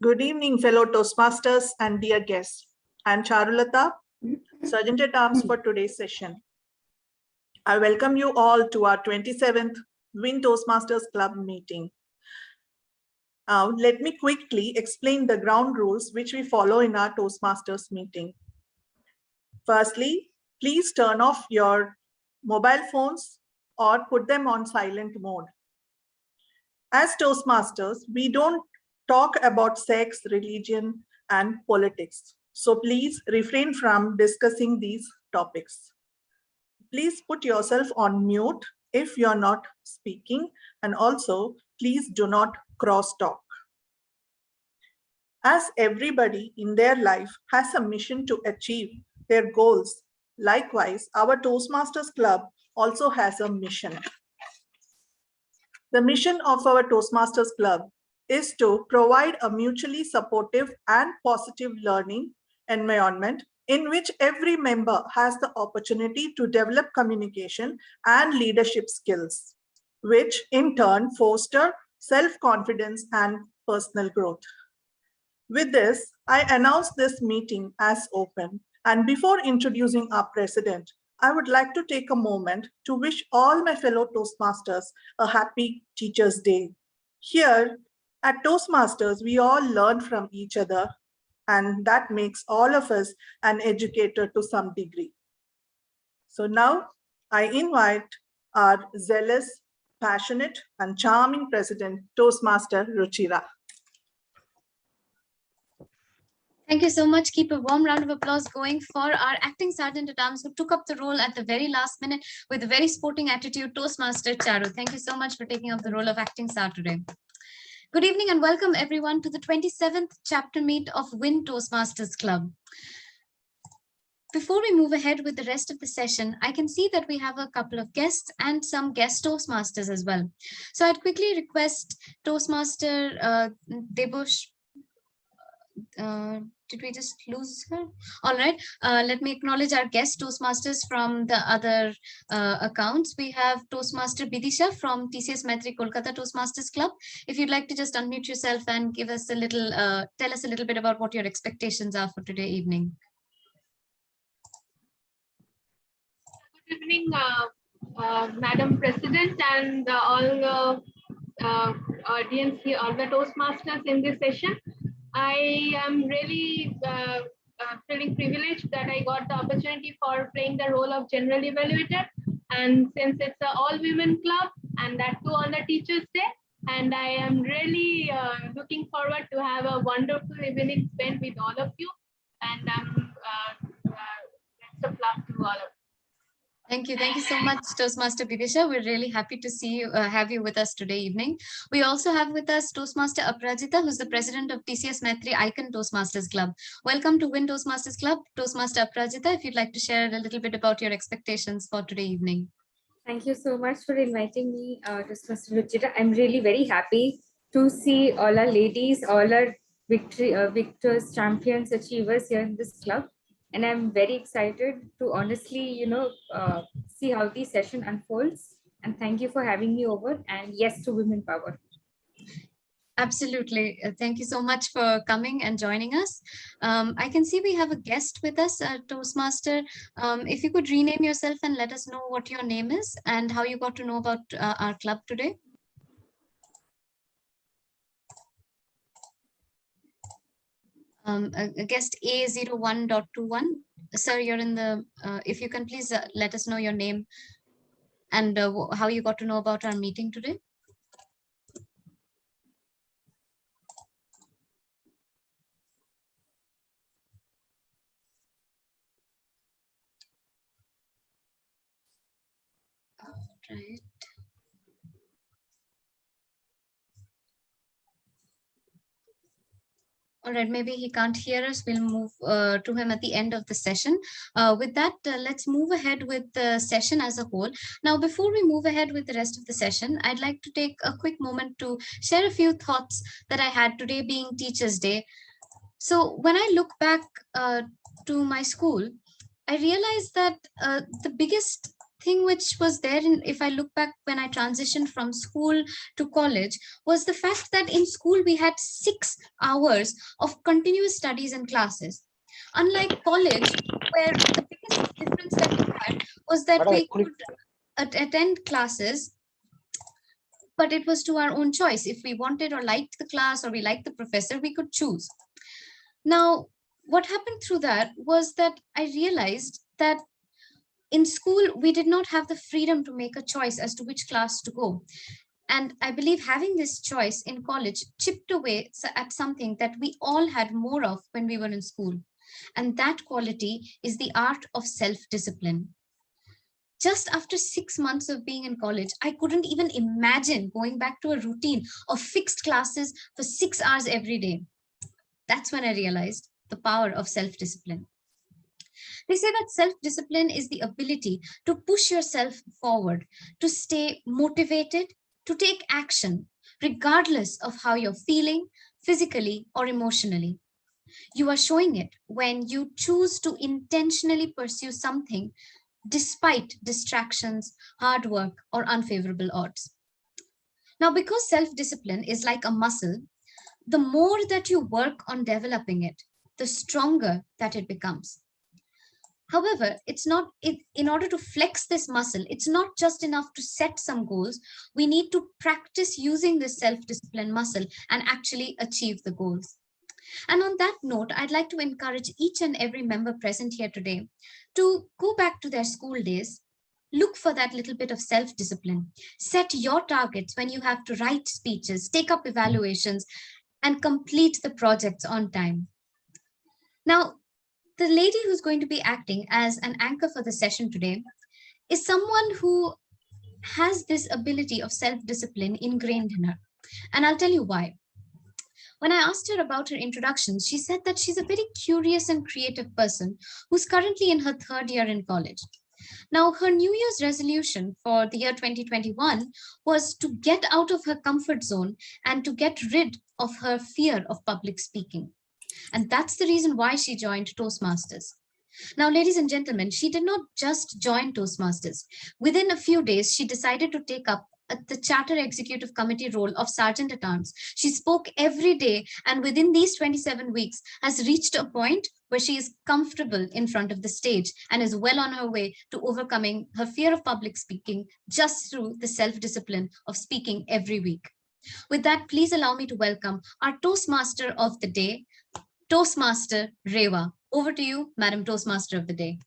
Good evening, fellow Toastmasters and dear guests. I'm Charulata, Sergeant at Arms for today's session. I welcome you all to our 27th WIN Toastmasters Club meeting. Let me quickly explain the ground rules which we follow in our Toastmasters meeting. Firstly, please turn off your mobile phones or put them on silent mode. As Toastmasters, we don't talk about sex, religion, and politics. So please refrain from discussing these topics. Please put yourself on mute if you're not speaking, and also please do not cross-talk. As everybody in their life has a mission to achieve their goals, likewise, our Toastmasters Club also has a mission. The mission of our Toastmasters Club is to provide a mutually supportive and positive learning environment in which every member has the opportunity to develop communication and leadership skills, which in turn foster self-confidence and personal growth. With this, I announce this meeting as open. And before introducing our president, I would like to take a moment to wish all my fellow Toastmasters a happy Teachers' Day. Here at Toastmasters, we all learn from each other, and that makes all of us an educator to some degree. So now I invite our zealous, passionate, and charming president, Toastmaster Ruchira. Thank you so much. Keep a warm round of applause going for our acting sergeant at arms who took up the role at the very last minute with a very sporting attitude, Toastmaster Charu. Thank you so much for taking up the role of acting star today. Good evening and welcome everyone to the 27th chapter meet of WIN Toastmasters Club. Before we move ahead with the rest of the session, I can see that we have a couple of guests and some guest Toastmasters as well. So I'd quickly request Toastmaster Debush. Did we just lose her? All right, let me acknowledge our guest Toastmasters from the other accounts. We have Toastmaster Bidisha from TCS Maitri Kolkata Toastmasters Club. If you'd like to just unmute yourself and give us a little, tell us a little bit about what your expectations are for today evening. Good evening, Madam President and all the audience here, all the Toastmasters in this session. I am really feeling privileged that I got the opportunity for playing the role of General Evaluator. And since it's an all-women club and that too on the Teachers' Day, and I am really looking forward to have a wonderful evening spent with all of you. And best of luck to all of you. Thank you. Thank you so much, Toastmaster Bidisha. We're really happy to see you, have you with us today evening. We also have with us Toastmaster Aparajita, who's the president of TCS Maitri Icon Toastmasters Club. Welcome to WIN Toastmasters Club. Toastmaster Aparajita, if you'd like to share a little bit about your expectations for today evening. Thank you so much for inviting me, Toastmaster Ruchira. I'm really very happy to see all our ladies, all our victors, champions, achievers here in this club. And I'm very excited to honestly, see how the session unfolds. And thank you for having me over. And yes to women power. Absolutely. Thank you so much for coming and joining us. I can see we have a guest with us, Toastmaster. If you could rename yourself and let us know what your name is and how you got to know about our club today. Guest A01.21. Sir, you're in the, if you can please let us know your name and how you got to know about our meeting today. All right. All right, maybe he can't hear us. We'll move to him at the end of the session. With that, let's move ahead with the session as a whole. Now, before we move ahead with the rest of the session, I'd like to take a quick moment to share a few thoughts that I had today being Teachers' Day. So when I look back to my school, I realized that the biggest thing which was there if I look back when I transitioned from school to college, was the fact that in school we had 6 hours of continuous studies and classes. Unlike college, where the biggest difference that we had was that we could attend classes, but it was to our own choice. If we wanted or liked the class or we liked the professor, we could choose. Now, what happened through that was that I realized that in school, we did not have the freedom to make a choice as to which class to go. And I believe having this choice in college chipped away at something that we all had more of when we were in school. And that quality is the art of self-discipline. Just after 6 months of being in college, I couldn't even imagine going back to a routine of fixed classes for 6 hours every day. That's when I realized the power of self-discipline. They say that self-discipline is the ability to push yourself forward, to stay motivated, to take action, regardless of how you're feeling, physically or emotionally. You are showing it when you choose to intentionally pursue something despite distractions, hard work, or unfavorable odds. Now, because self-discipline is like a muscle, the more that you work on developing it, the stronger that it becomes. However, in order to flex this muscle, it's not just enough to set some goals. We need to practice using this self-discipline muscle and actually achieve the goals. And on that note, I'd like to encourage each and every member present here today to go back to their school days, look for that little bit of self-discipline, set your targets when you have to write speeches, take up evaluations, and complete the projects on time. Now, the lady who's going to be acting as an anchor for the session today is someone who has this ability of self-discipline ingrained in her. And I'll tell you why. When I asked her about her introduction, she said that she's a very curious and creative person who's currently in her 3rd year in college. Now, her New Year's resolution for the year 2021 was to get out of her comfort zone and to get rid of her fear of public speaking. And that's the reason why she joined Toastmasters. Now, ladies and gentlemen, she did not just join Toastmasters. Within a few days, she decided to take up the Charter Executive Committee role of Sergeant at Arms. She spoke every day, and within these 27 weeks has reached a point where she is comfortable in front of the stage and is well on her way to overcoming her fear of public speaking just through the self-discipline of speaking every week. With that, please allow me to welcome our Toastmaster of the day, Toastmaster Rewa. Over to you, Madam Toastmaster of the day.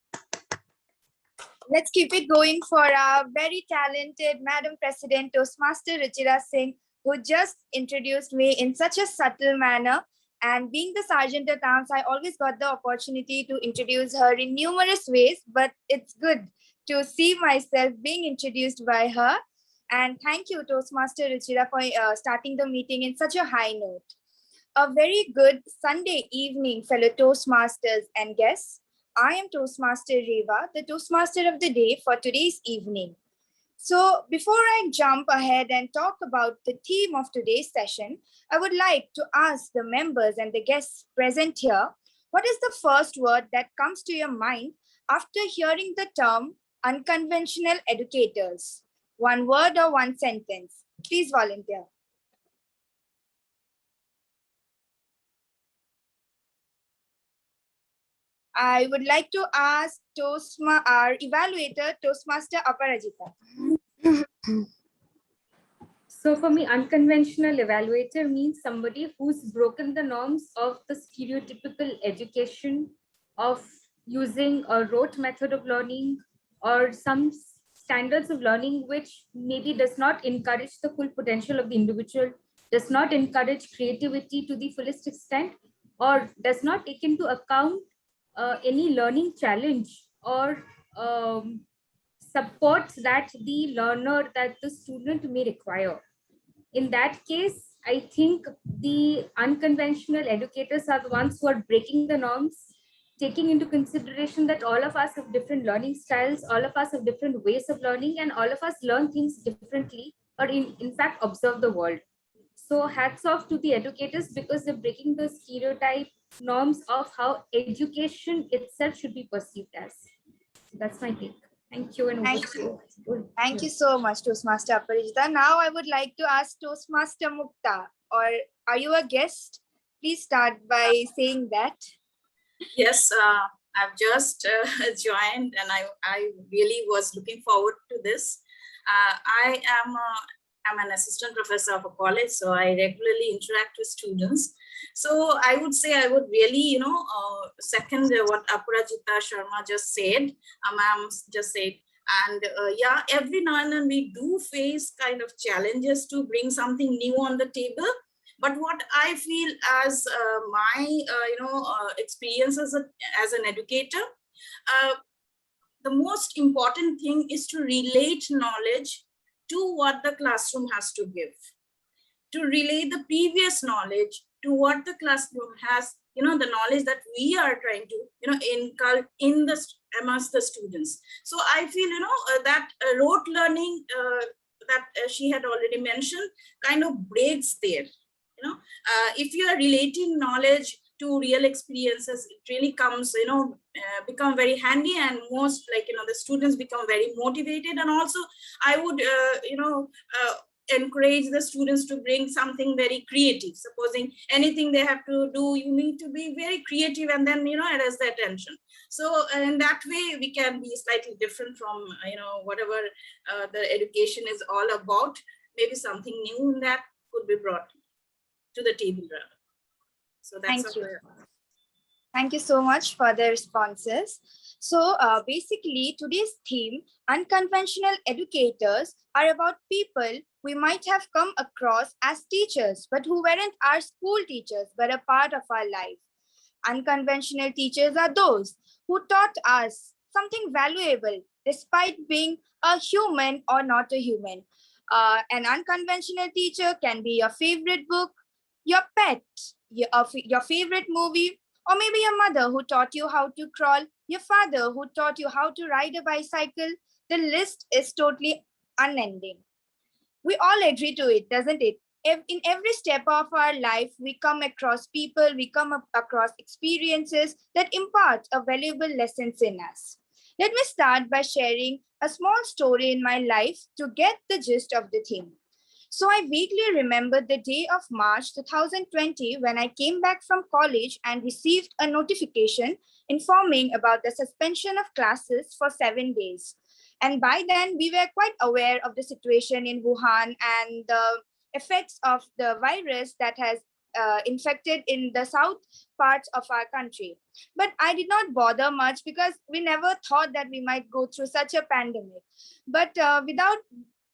Let's keep it going for our very talented Madam President Toastmaster Ruchira Singh, who just introduced me in such a subtle manner. And being the Sergeant at Arms, I always got the opportunity to introduce her in numerous ways, but it's good to see myself being introduced by her. And thank you, Toastmaster Ruchira, for starting the meeting in such a high note. A very good Sunday evening, fellow Toastmasters and guests. I am Toastmaster Rewa, the Toastmaster of the day for today's evening. So before I jump ahead and talk about the theme of today's session, I would like to ask the members and the guests present here, what is the first word that comes to your mind after hearing the term unconventional educators? One word or one sentence? Please volunteer. I would like to ask our evaluator, Toastmaster Aparajita. So for me, unconventional evaluator means somebody who's broken the norms of the stereotypical education of using a rote method of learning or some standards of learning which maybe does not encourage the full potential of the individual, does not encourage creativity to the fullest extent, or does not take into account any learning challenge or supports that the learner, that the student may require. In that case, I think the unconventional educators are the ones who are breaking the norms, taking into consideration that all of us have different learning styles, all of us have different ways of learning, and all of us learn things differently, or in fact, observe the world. So hats off to the educators because they're breaking the stereotype norms of how education itself should be perceived as. That's my take. Thank you and Thank over to you. Thank you so much, Toastmaster Aparajita. Now I would like to ask Toastmaster Mukta, or are you a guest? Please start by saying that. Yes, I've just joined and I really was looking forward to this. I'm an assistant professor of a college, so I regularly interact with students. So I would say I would really, second what Aparajita Sharma just said, ma'am just said. And yeah, every now and then we do face kind of challenges to bring something new on the table. But what I feel as my experience as an educator, the most important thing is to relate knowledge to what the classroom has to give, to relay the previous knowledge to what the classroom has, the knowledge that we are trying to, inculcate amongst the students. So I feel, that rote learning that she had already mentioned kind of breaks there. If you are relating knowledge to real experiences, it really comes, become very handy, and most the students become very motivated. And also I would, encourage the students to bring something very creative. Supposing anything they have to do, you need to be very creative and then, address the attention. So in that way, we can be slightly different from, whatever the education is all about. Maybe something new in that could be brought to the table rather. So that's Thank you. Thank you so much for the responses. So basically today's theme, unconventional educators, are about people we might have come across as teachers, but who weren't our school teachers, but a part of our life. Unconventional teachers are those who taught us something valuable despite being a human or not a human. An unconventional teacher can be your favorite book, your pet, your favorite movie, or maybe your mother who taught you how to crawl, your father who taught you how to ride a bicycle. The list is totally unending. We all agree to it, doesn't it? In every step of our life, we come across people, we come across experiences that impart a valuable lessons in us. Let me start by sharing a small story in my life to get the gist of the theme. So I vaguely remember the day of March 2020 when I came back from college and received a notification informing about the suspension of classes for 7 days. And by then, we were quite aware of the situation in Wuhan and the effects of the virus that has infected in the south parts of our country. But I did not bother much because we never thought that we might go through such a pandemic. But without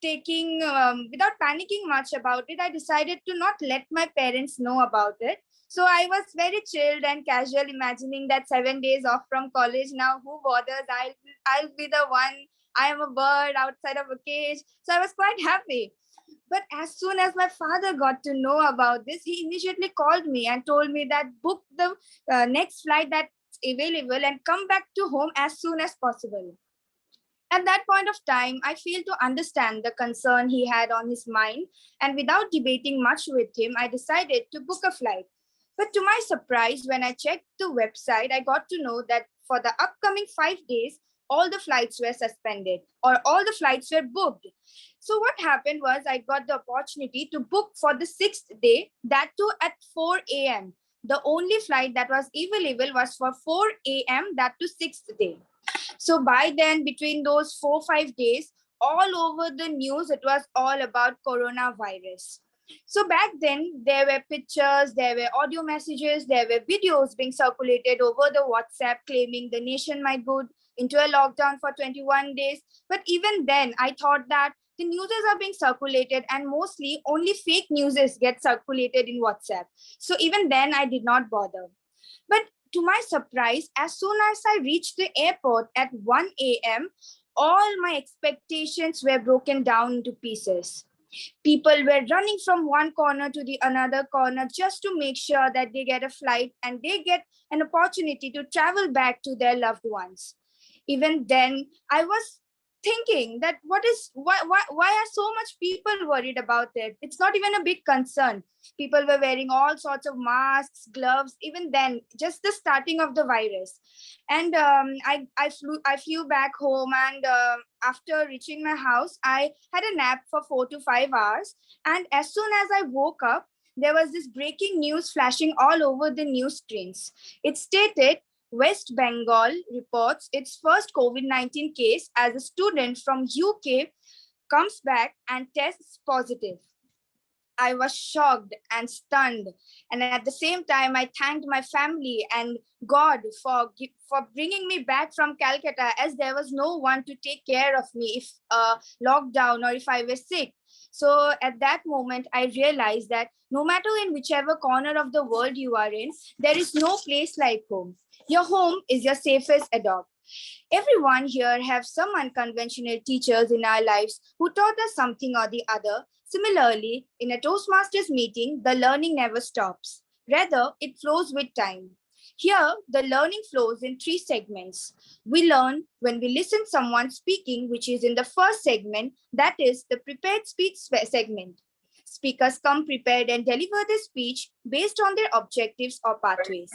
panicking much about it, I decided to not let my parents know about it. So I was very chilled and casual, imagining that 7 days off from college. Now who bothers? I'll be the one. I am a bird outside of a cage. So I was quite happy. But as soon as my father got to know about this, he immediately called me and told me that book the next flight that's available and come back to home as soon as possible. At that point of time, I failed to understand the concern he had on his mind, and without debating much with him, I decided to book a flight. But to my surprise, when I checked the website, I got to know that for the upcoming 5 days, all the flights were suspended or all the flights were booked. So what happened was I got the opportunity to book for the 6th day, that too at 4 a.m. The only flight that was available was for 4 a.m., that to 6th day. So by then, between those 4-5 days, all over the news, it was all about coronavirus. So back then, there were pictures, there were audio messages, there were videos being circulated over the WhatsApp claiming the nation might go into a lockdown for 21 days. But even then, I thought that the news are being circulated and mostly only fake news get circulated in WhatsApp. So even then, I did not bother. But to my surprise, as soon as I reached the airport at 1 a.m., all my expectations were broken down into pieces. People were running from one corner to the another corner just to make sure that they get a flight and they get an opportunity to travel back to their loved ones. Even then, I was thinking that why are so much people worried about it? It's not even a big concern. People were wearing all sorts of masks, gloves, even then, just the starting of the virus. And I flew back home, and after reaching my house, I had a nap for 4 to 5 hours. And as soon as I woke up, there was this breaking news flashing all over the news screens. It stated, West Bengal reports its first COVID-19 case as a student from UK comes back and tests positive. I was shocked and stunned, and at the same time, I thanked my family and God for bringing me back from Calcutta, as there was no one to take care of me if lockdown or if I was sick. So at that moment, I realized that no matter in whichever corner of the world you are in, there is no place like home. Your home is your safest adopt. Everyone here have some unconventional teachers in our lives who taught us something or the other. Similarly, in a Toastmasters meeting, the learning never stops. Rather, it flows with time. Here, the learning flows in 3 segments. We learn when we listen someone speaking, which is in the first segment, that is the prepared speech segment. Speakers come prepared and deliver the speech based on their objectives or pathways.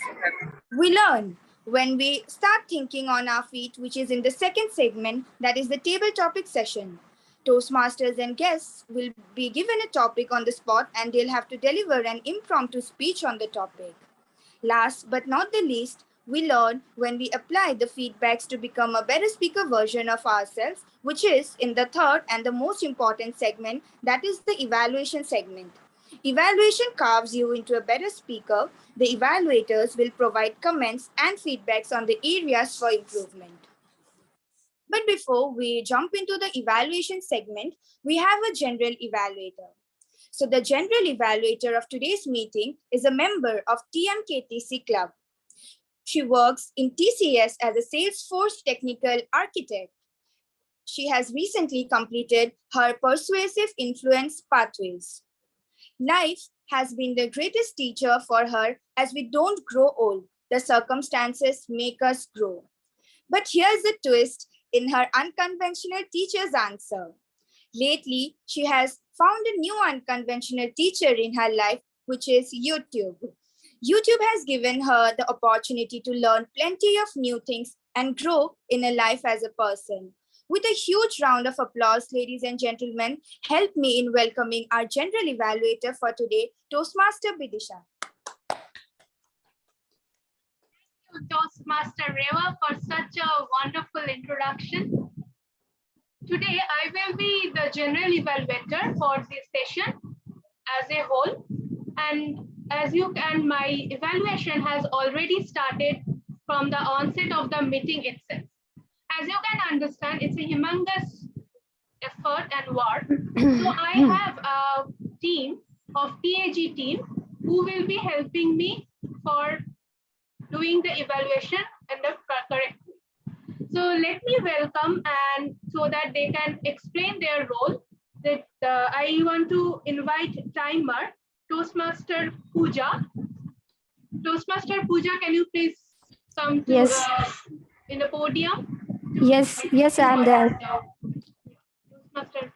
We learn when we start thinking on our feet, which is in the second segment, that is the table topic session. Toastmasters and guests will be given a topic on the spot and they'll have to deliver an impromptu speech on the topic. Last but not the least, we learn when we apply the feedbacks to become a better speaker version of ourselves, which is in the third and the most important segment, that is the evaluation segment. Evaluation carves you into a better speaker. The evaluators will provide comments and feedbacks on the areas for improvement. But before we jump into the evaluation segment, we have a general evaluator. So the general evaluator of today's meeting is a member of TMKTC Club. She works in TCS as a Salesforce technical architect. She has recently completed her persuasive influence pathways. Life has been the greatest teacher for her, as we don't grow old. The circumstances make us grow. But here's a twist in her unconventional teacher's answer. Lately, she has found a new unconventional teacher in her life, which is YouTube. YouTube has given her the opportunity to learn plenty of new things and grow in her life as a person. With a huge round of applause, ladies and gentlemen, help me in welcoming our general evaluator for today, Toastmaster Bidisha. Thank you, Toastmaster Rewa, for such a wonderful introduction. Today, I will be the general evaluator for this session as a whole. And as you can, my evaluation has already started from the onset of the meeting itself. As you can understand, it's a humongous effort and work. So I have a team of TAG team who will be helping me for doing the evaluation in the correct way. So let me welcome, and so that they can explain their role, that I want to invite timer, Toastmaster Pooja. Toastmaster Pooja, can you please come to in the podium? Yes, I am there. Toastmaster.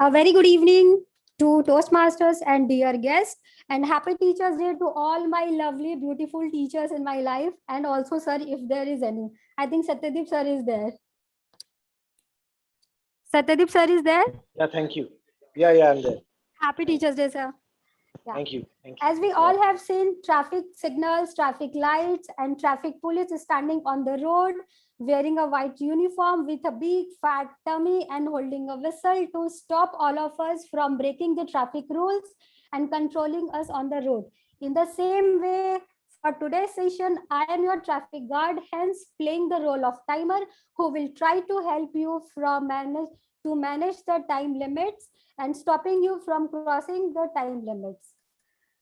A very good evening to Toastmasters and dear guests, and happy Teachers Day to all my lovely, beautiful teachers in my life, and also, sir, if there is any. I think Satyadip sir is there. Satyadip sir is there? Yeah, thank you. Yeah, I'm there. Happy Teachers Day, sir. Yeah. Thank you. As we all have seen, traffic signals, traffic lights, and traffic police standing on the road, wearing a white uniform with a big fat tummy and holding a whistle to stop all of us from breaking the traffic rules and controlling us on the road. In the same way, for today's session, I am your traffic guard, hence playing the role of timer, who will try to help you manage the time limits and stopping you from crossing the time limits.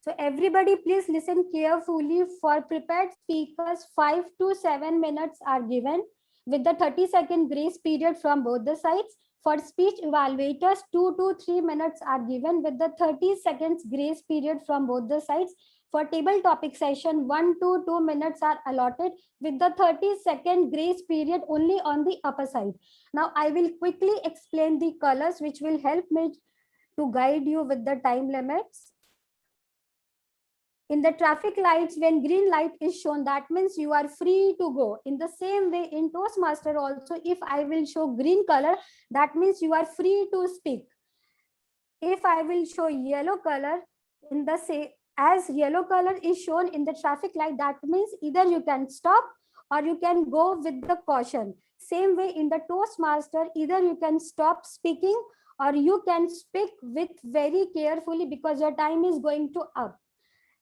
So everybody please listen carefully. For prepared speakers, 5 to 7 minutes are given with the 30-second grace period from both the sides. For speech evaluators, 2 to 3 minutes are given with the 30 seconds grace period from both the sides. For table topic session, 1 to 2 minutes are allotted with the 30-second grace period only on the upper side. Now I will quickly explain the colors which will help me to guide you with the time limits. In the traffic lights, when green light is shown, that means you are free to go. In the same way, in Toastmaster also, if I will show green color, that means you are free to speak. If I will show yellow color, in the same as yellow color is shown in the traffic light, that means either you can stop or you can go with the caution. Same way in the Toastmaster, either you can stop speaking or you can speak with very carefully because your time is going to up.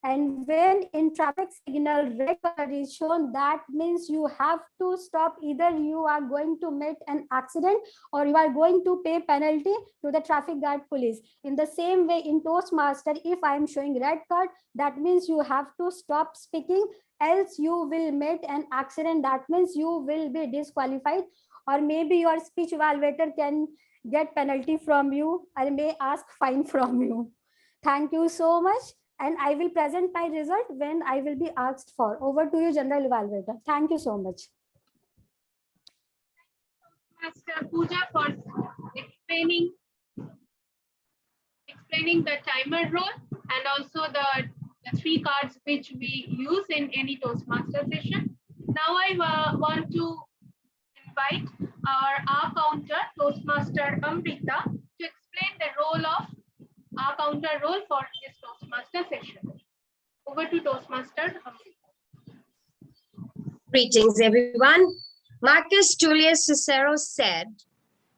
And when in traffic signal red color is shown, that means you have to stop. Either you are going to meet an accident or you are going to pay penalty to the traffic guard police. In the same way in Toastmaster, if I am showing red card, that means you have to stop speaking, else you will meet an accident. That means you will be disqualified, or maybe your speech evaluator can get penalty from you or may ask fine from you. Thank you so much. And I will present my result when I will be asked for. Over to you, General Evaluator. Thank you so much. Master Pooja for explaining the timer role and also the 3 cards which we use in any Toastmaster session. Now I want to invite our counter Toastmaster Amrita to explain the role of our counter role for this Toastmaster session. Over to Toastmaster Amrita. Greetings, everyone. Marcus Tullius Cicero said,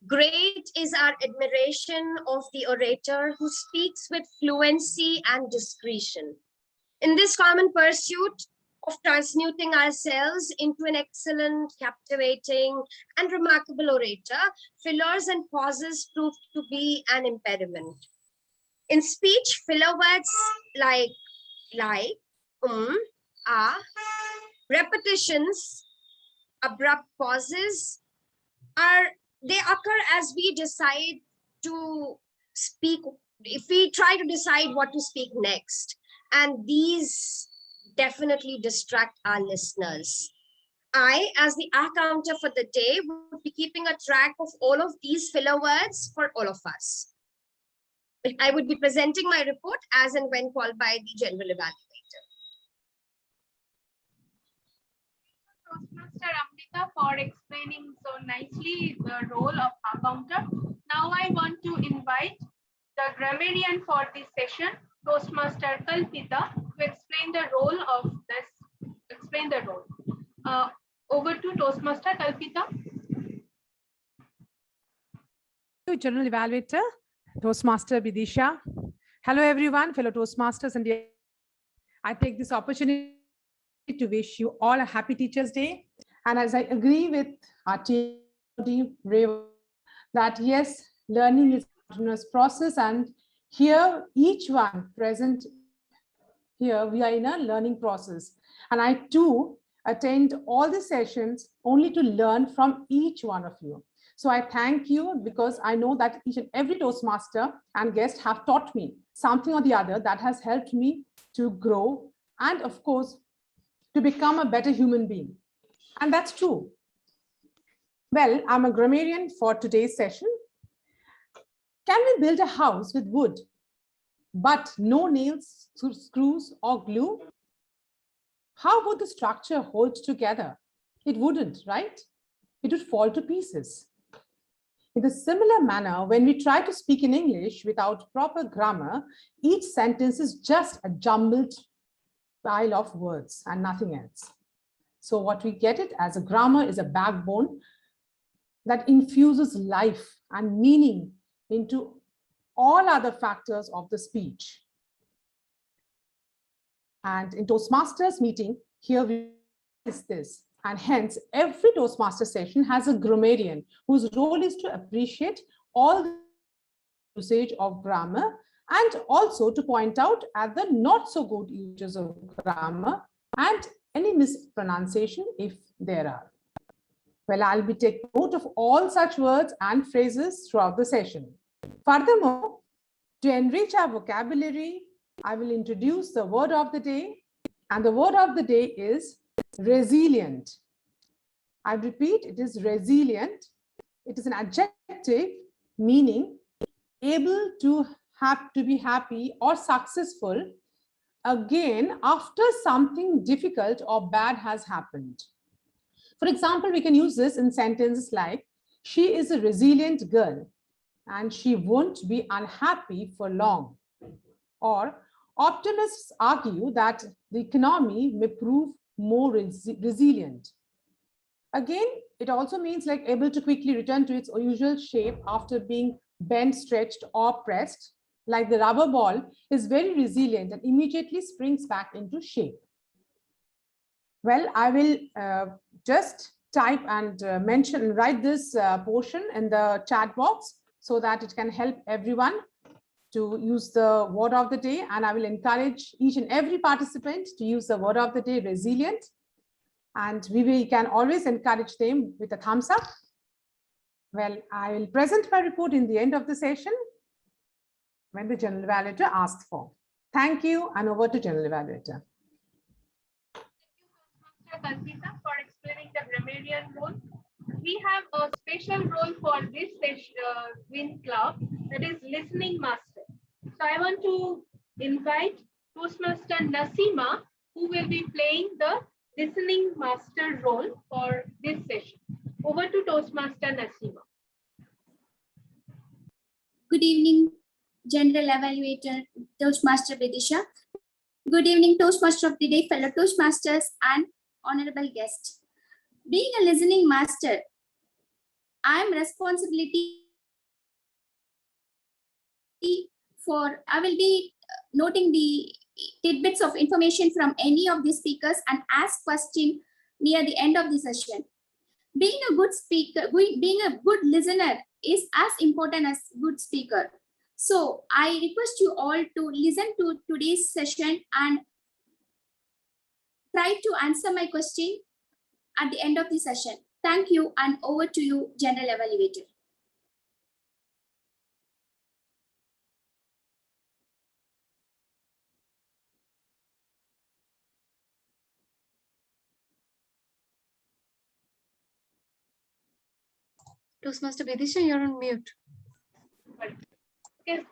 "Great is our admiration of the orator who speaks with fluency and discretion. In this common pursuit of transmuting ourselves into an excellent, captivating, and remarkable orator, fillers and pauses prove to be an impediment. In speech, filler words like, repetitions, abrupt pauses they occur as we decide to speak, if we try to decide what to speak next. And these definitely distract our listeners. I, as the counter for the day, would be keeping a track of all of these filler words for all of us. I would be presenting my report as and when called by the general evaluator. Toastmaster Amrita for explaining so nicely the role of our counter. Now I want to invite the grammarian for this session, Toastmaster Kalpita, to explain the role of this. Over to Toastmaster Kalpita. General Evaluator, Toastmaster Vidisha. Hello, everyone, fellow Toastmasters, and I take this opportunity to wish you all a happy Teachers' Day. And as I agree with our team, Rewa, that yes, learning is a continuous process, and here, each one present here, we are in a learning process. And I too attend all the sessions only to learn from each one of you. So I thank you because I know that each and every Toastmaster and guest have taught me something or the other that has helped me to grow and, of course, to become a better human being. And that's true. Well, I'm a grammarian for today's session. Can we build a house with wood, but no nails, screws, or glue? How would the structure hold together? It wouldn't, right? It would fall to pieces. In a similar manner, when we try to speak in English without proper grammar, each sentence is just a jumbled pile of words and nothing else. So what we get it as a grammar is a backbone that infuses life and meaning into all other factors of the speech. And in Toastmasters meeting, here we is this. And hence, every Toastmaster session has a grammarian whose role is to appreciate all the usage of grammar and also to point out at the not so good uses of grammar and any mispronunciation if there are. Well, I'll be taking note of all such words and phrases throughout the session. Furthermore, to enrich our vocabulary, I will introduce the word of the day, and the word of the day is resilient. I repeat, it is resilient. It is an adjective meaning able to be happy or successful again after something difficult or bad has happened. For example, we can use this in sentences like, she is a resilient girl and she won't be unhappy for long. Or optimists argue that the economy may prove more resilient. Again, it also means like able to quickly return to its usual shape after being bent, stretched, or pressed. Like the rubber ball is very resilient and immediately springs back into shape. Well, I will just type and write this portion in the chat box so that it can help everyone to use the word of the day. And I will encourage each and every participant to use the word of the day, resilient. And we can always encourage them with a thumbs up. Well, I will present my report in the end of the session when the General Evaluator asks for. Thank you, and over to General Evaluator. Thank you, Aparajita, for explaining the grammarian role. We have a special role for this WIN club, that is listening master. So I want to invite Toastmaster Nasima, who will be playing the listening master role for this session. Over to Toastmaster Nasima. Good evening, General Evaluator, Toastmaster Vidisha. Good evening, Toastmaster of the Day, fellow Toastmasters, and honorable guests. Being a listening master, I am responsibility for, I will be noting the tidbits of information from any of the speakers and ask question near the end of the session. Being a good speaker, being a good listener is as important as good speaker. So I request you all to listen to today's session and try to answer my question at the end of the session. Thank you, and over to you, General Evaluator. Toastmaster Vidisha, you're on mute. Yes,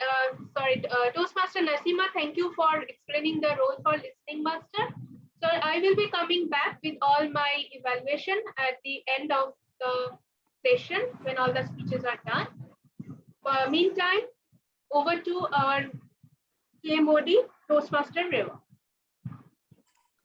Toastmaster Nasima, thank you for explaining the role for listening master. So I will be coming back with all my evaluation at the end of the session when all the speeches are done. Meantime, over to our TMOD, Toastmaster Rewa.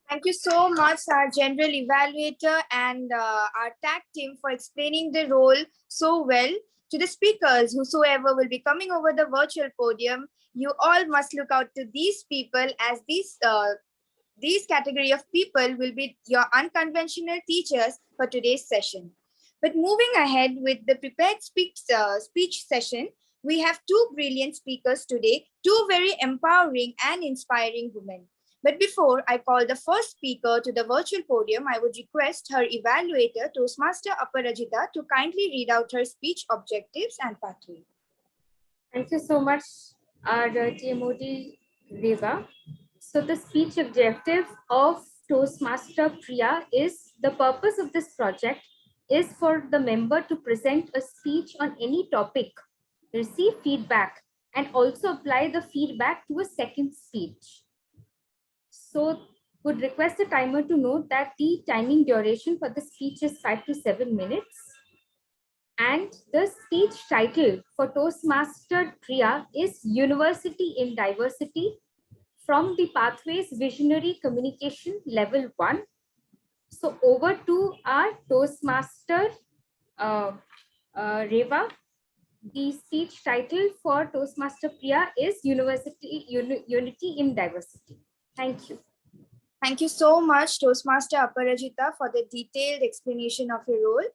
Thank you so much, our General Evaluator and our tag team for explaining the role so well. To the speakers, whosoever will be coming over the virtual podium, you all must look out to these people, as these category of people will be your unconventional teachers for today's session. But moving ahead with the prepared speech session, we have two brilliant speakers today, two very empowering and inspiring women. But before I call the first speaker to the virtual podium, I would request her evaluator, Toastmaster Aparajita, to kindly read out her speech objectives and pathway. Thank you so much, our TMOD Rewa. So the speech objective of Toastmaster Priya is, the purpose of this project is for the member to present a speech on any topic, receive feedback, and also apply the feedback to a second speech. So would request the timer to note that the timing duration for the speech is 5 to 7 minutes. And the speech title for Toastmaster Priya is University in Diversity from the Pathways Visionary Communication Level 1. So over to our Toastmaster Rewa. The speech title for Toastmaster Priya is Unity in Diversity. Thank you. Thank you so much, Toastmaster Aparajita, for the detailed explanation of your role.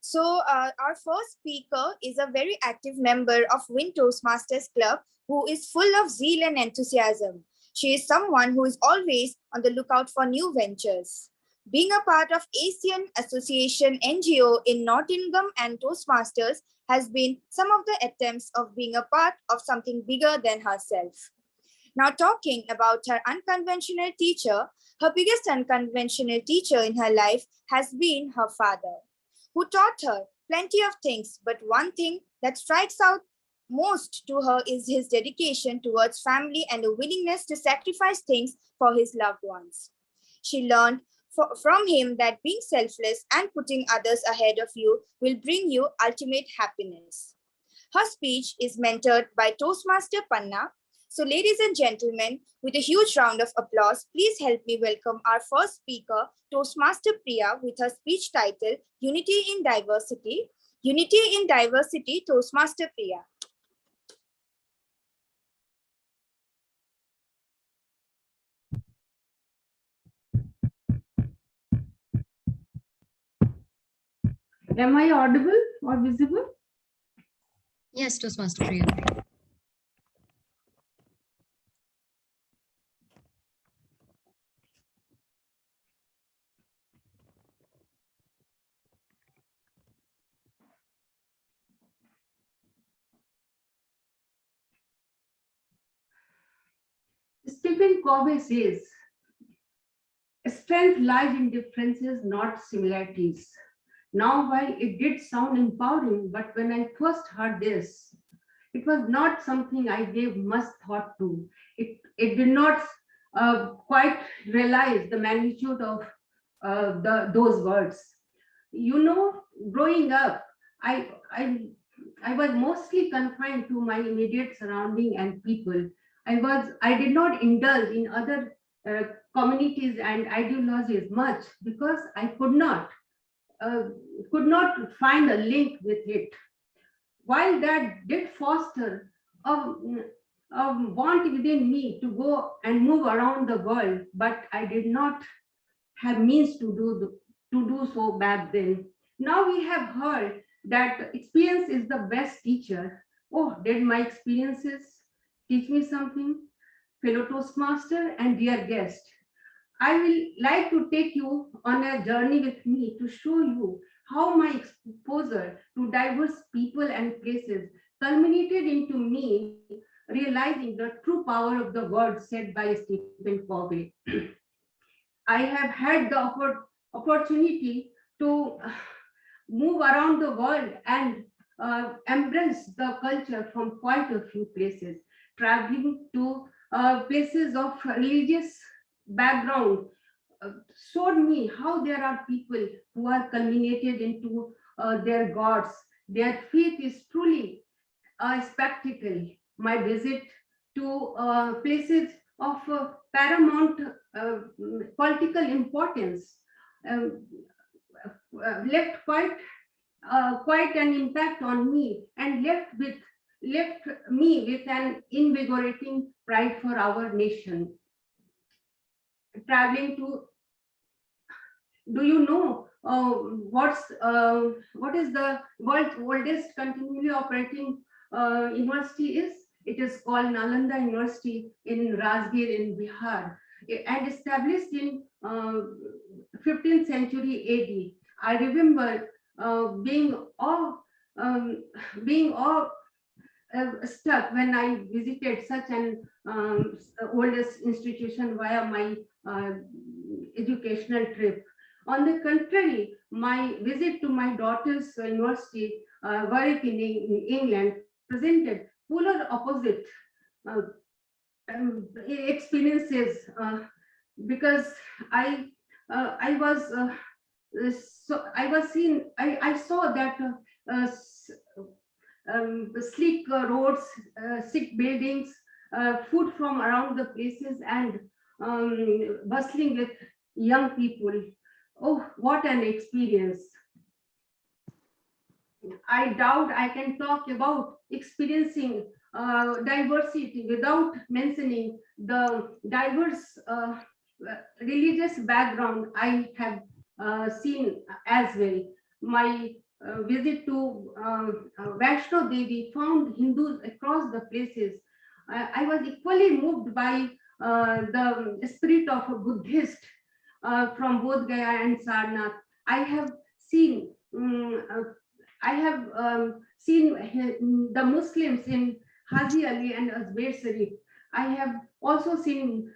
So our first speaker is a very active member of WIN Toastmasters Club who is full of zeal and enthusiasm. She is someone who is always on the lookout for new ventures. Being a part of Asian Association NGO in Nottingham and Toastmasters has been some of the attempts of being a part of something bigger than herself. Now, talking about her unconventional teacher, her biggest unconventional teacher in her life has been her father, who taught her plenty of things, but one thing that strikes out most to her is his dedication towards family and a willingness to sacrifice things for his loved ones. She learned from him that being selfless and putting others ahead of you will bring you ultimate happiness. Her speech is mentored by Toastmaster Panna. So, ladies and gentlemen, with a huge round of applause, please help me welcome our first speaker, Toastmaster Priya, with her speech title, Unity in Diversity. Unity in Diversity, Toastmaster Priya. Am I audible or visible? Yes, Toastmaster Priya. Stephen Covey says, strength lies in differences, not similarities. Now, while it did sound empowering, but when I first heard this, it was not something I gave much thought to. It did not quite realize the magnitude of those words. You know, growing up, I was mostly confined to my immediate surrounding and people. I did not indulge in other communities and ideologies much because I could not find a link with it. While that did foster a, a want within me to go and move around the world, but I did not have means to do so back then. Now we have heard that experience is the best teacher. Oh, did my experiences teach me something? Fellow Toastmaster and dear guest, I will like to take you on a journey with me to show you how my exposure to diverse people and places culminated into me realizing the true power of the words said by Stephen Covey. I have had the opportunity to move around the world and embrace the culture from quite a few places, traveling to places of religious background showed me how there are people who are culminated into their gods. Their faith is truly a spectacle. My visit to places of paramount political importance um, left quite an impact on me and left me with an invigorating pride for our nation. Traveling to, do you know what is the world's oldest continually operating university is? It is called Nalanda University in Rajgir in Bihar and established in 15th century AD. I remember being stuck when I visited such an oldest institution via my educational trip. On the contrary, my visit to my daughter's university, Warwick in England, presented polar opposite experiences because I saw that sleek roads, sleek buildings, food from around the places, and bustling with young people. Oh, what an experience. I doubt I can talk about experiencing diversity without mentioning the diverse religious background I have seen as well. My visit to Vaishno Devi found Hindus across the places. I was equally moved by the spirit of a Buddhist from both Gaya and Sarnath. I have seen seen the Muslims in Haji Ali and Azber Sharif. I have also seen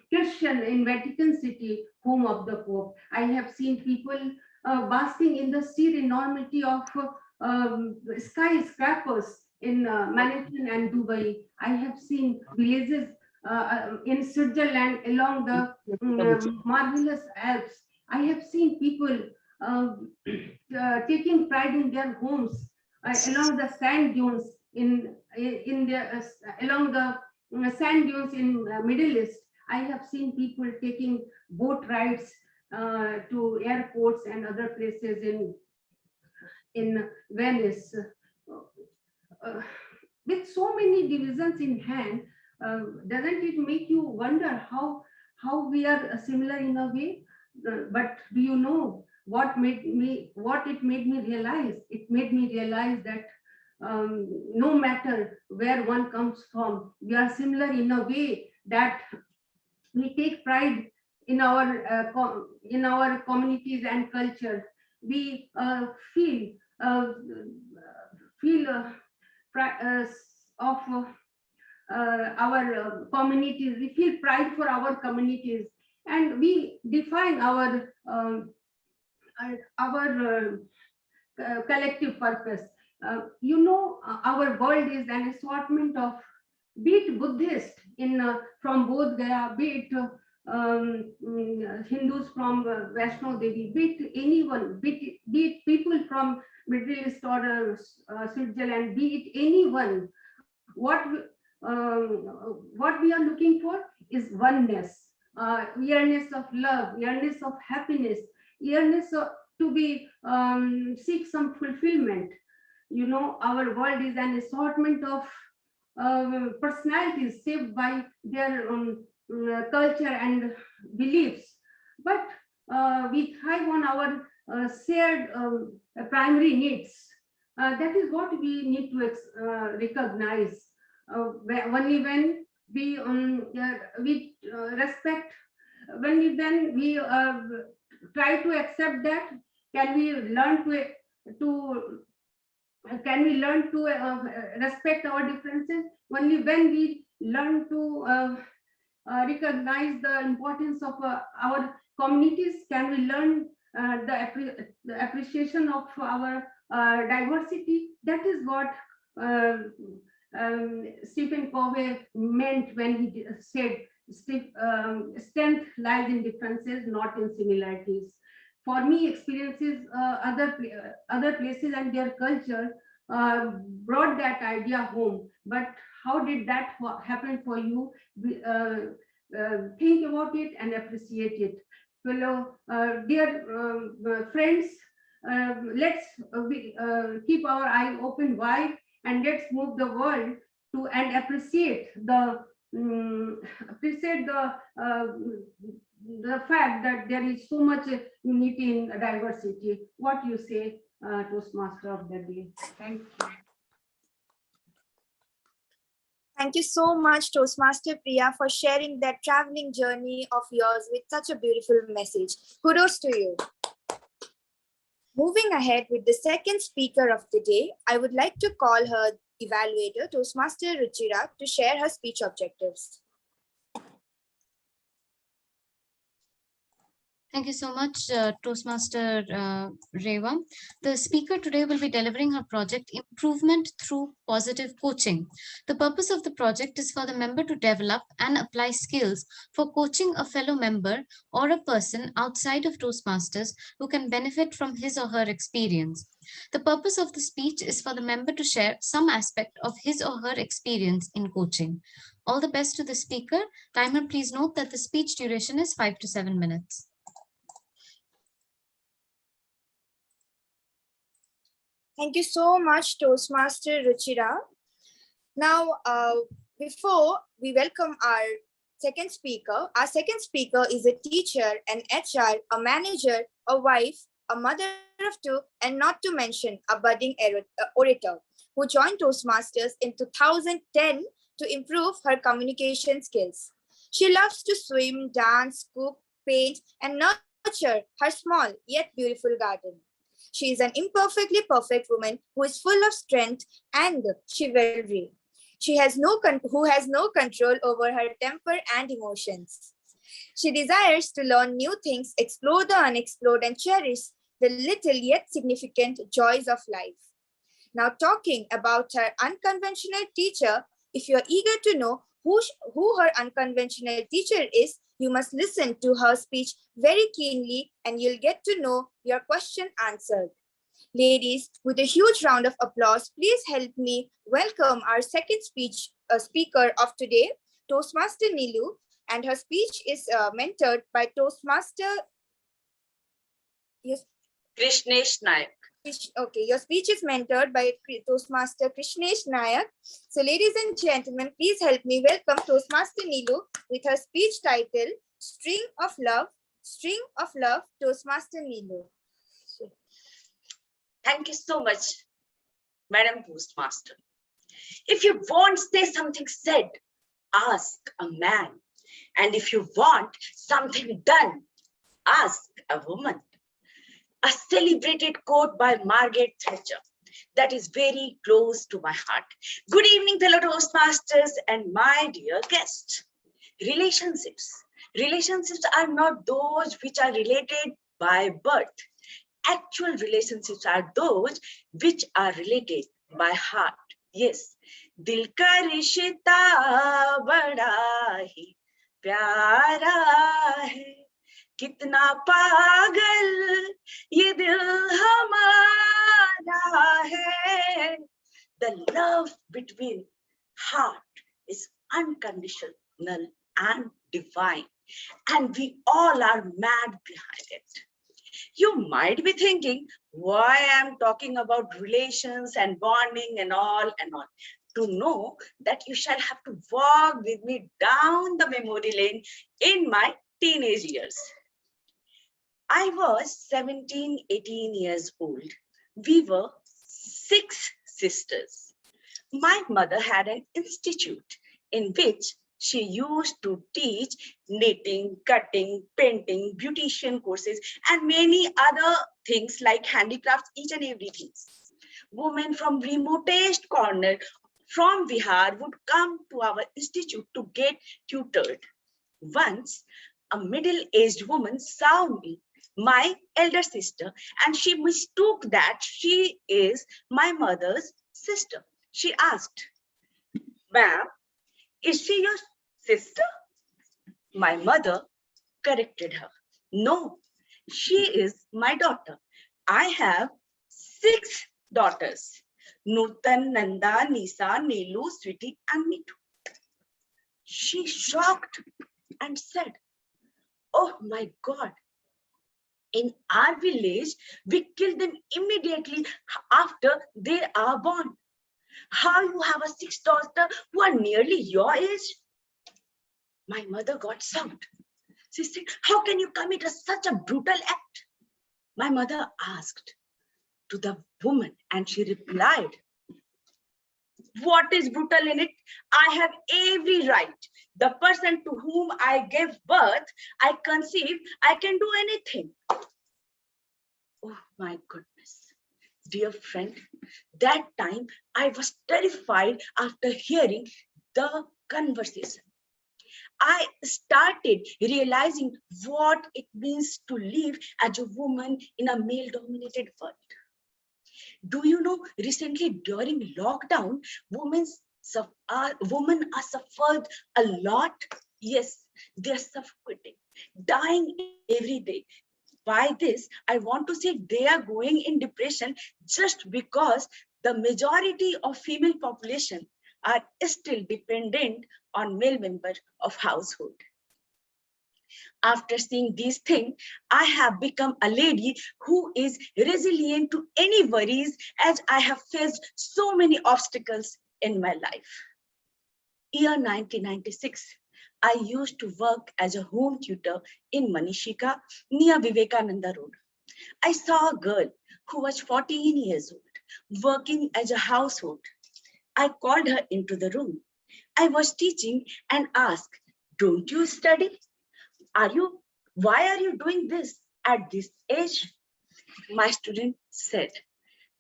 Christian in Vatican City, home of the Pope. I have seen people basking in the sheer enormity of skyscrapers in Manhattan and Dubai. I have seen villages in Switzerland along the marvelous Alps. I have seen people taking pride in their homes along the sand dunes along the sand dunes in Middle East. I have seen people taking boat rides to airports and other places in Venice. With so many divisions in hand, doesn't it make you wonder how we are similar in a way? But do you know what it made me realize? It made me realize that no matter where one comes from, we are similar in a way that we take pride in our communities and culture. We feel of our communities. We feel pride for our communities, and we define our collective purpose. Our world is an assortment of, be it Buddhist from Bodh Gaya, be it Hindus from Vaishno Devi, be it anyone, be it people from Middle East or Switzerland, be it anyone. What we are looking for is oneness, awareness of love, awareness of happiness, awareness to be seek some fulfillment. Our world is an assortment of personalities shaped by their culture and beliefs, but we thrive on our shared primary needs. That is what we need to recognize. Only when we respect, when we try to accept that, can we learn to respect our differences. Only when we learn to recognize the importance of our communities, can we learn the appreciation of our diversity. That is what Stephen Covey meant when he said strength lies in differences, not in similarities. For me, experiences other places and their culture brought that idea home. But how did that happen for you? Think about it and appreciate it. Fellow dear friends, let's keep our eye open wide, and let's move the world to and appreciate the fact that there is so much unity in diversity. What you say, Toastmaster of the day? Thank you. Thank you so much, Toastmaster Priya, for sharing that traveling journey of yours with such a beautiful message. Kudos to you. Moving ahead with the second speaker of the day, I would like to call her evaluator, Toastmaster Ruchira, to share her speech objectives. Thank you so much, Toastmaster Rewa. The speaker today will be delivering her project, Improvement Through Positive Coaching. The purpose of the project is for the member to develop and apply skills for coaching a fellow member or a person outside of Toastmasters who can benefit from his or her experience. The purpose of the speech is for the member to share some aspect of his or her experience in coaching. All the best to the speaker. Timer, please note that the speech duration is 5 to 7 minutes. Thank you so much, Toastmaster Ruchira. Now, before we welcome our second speaker is a teacher, an HR, a manager, a wife, a mother of two, and not to mention a budding orator who joined Toastmasters in 2010 to improve her communication skills. She loves to swim, dance, cook, paint, and nurture her small yet beautiful garden. She is an imperfectly perfect woman who is full of strength and chivalry. Who has no control over her temper and emotions. She desires to learn new things, explore the unexplored, and cherish the little yet significant joys of life. Now, talking about her unconventional teacher, if you're eager to know who her unconventional teacher is, you must listen to her speech very keenly and you'll get to know your question answered. Ladies, with a huge round of applause, please help me welcome our second speaker of today, Toastmaster Nilu, and her speech is mentored by Toastmaster. Yes. Krishnesh Nayak. Okay, your speech is mentored by Toastmaster Krishnesh Nayak. So ladies and gentlemen, please help me welcome Toastmaster Nilu with her speech title, String of Love, Toastmaster Nilu. Thank you so much, Madam Toastmaster. If you want say something said, ask a man. And if you want something done, ask a woman. A celebrated quote by Margaret Thatcher that is very close to my heart. Good evening, fellow Toastmasters and my dear guests. Relationships. Relationships are not those which are related by birth. Actual relationships are those which are related by heart. Yes. Dil ka rishta bada hi pyara hai. कितना पागल ये दिल हमारा है. The love between heart is unconditional and divine, and we all are mad behind it. You might be thinking why I'm talking about relations and bonding and all. To know that you shall have to walk with me down the memory lane in my teenage years. I was 17, 18 years old. We were 6 sisters. My mother had an institute in which she used to teach knitting, cutting, painting, beautician courses, and many other things like handicrafts, each and everything. Women from remotest corner from Bihar would come to our institute to get tutored. Once, a middle-aged woman saw me, my elder sister, and she mistook that she is my mother's sister. She asked, "Ma'am, is she your sister?" My mother corrected her. "No, she is my daughter. I have 6 daughters. Nutan, Nanda, Nisa, Nilu, Sweetie, and Mitu." She shocked and said, "Oh my God. In our village, we kill them immediately after they are born. How you have a 6 daughters who are nearly your age?" My mother got shocked. She said, "How can you commit such a brutal act?" My mother asked to the woman and she replied, "What is brutal in it? I have every right. The person to whom I gave birth, I conceive, I can do anything." Oh my goodness. Dear friend, that time I was terrified after hearing the conversation. I started realizing what it means to live as a woman in a male-dominated world. Do you know, recently during lockdown, women are suffered a lot. Yes, they're suffocating, dying every day. By this, I want to say they are going in depression just because the majority of female population are still dependent on male member of household. After seeing these things, I have become a lady who is resilient to any worries as I have faced so many obstacles in my life. Year 1996, I used to work as a home tutor in Manishika near Vivekananda Road. I saw a girl who was 14 years old working as a household. I called her into the room. I was teaching and asked, "Don't you study? Why are you doing this at this age?" My student said,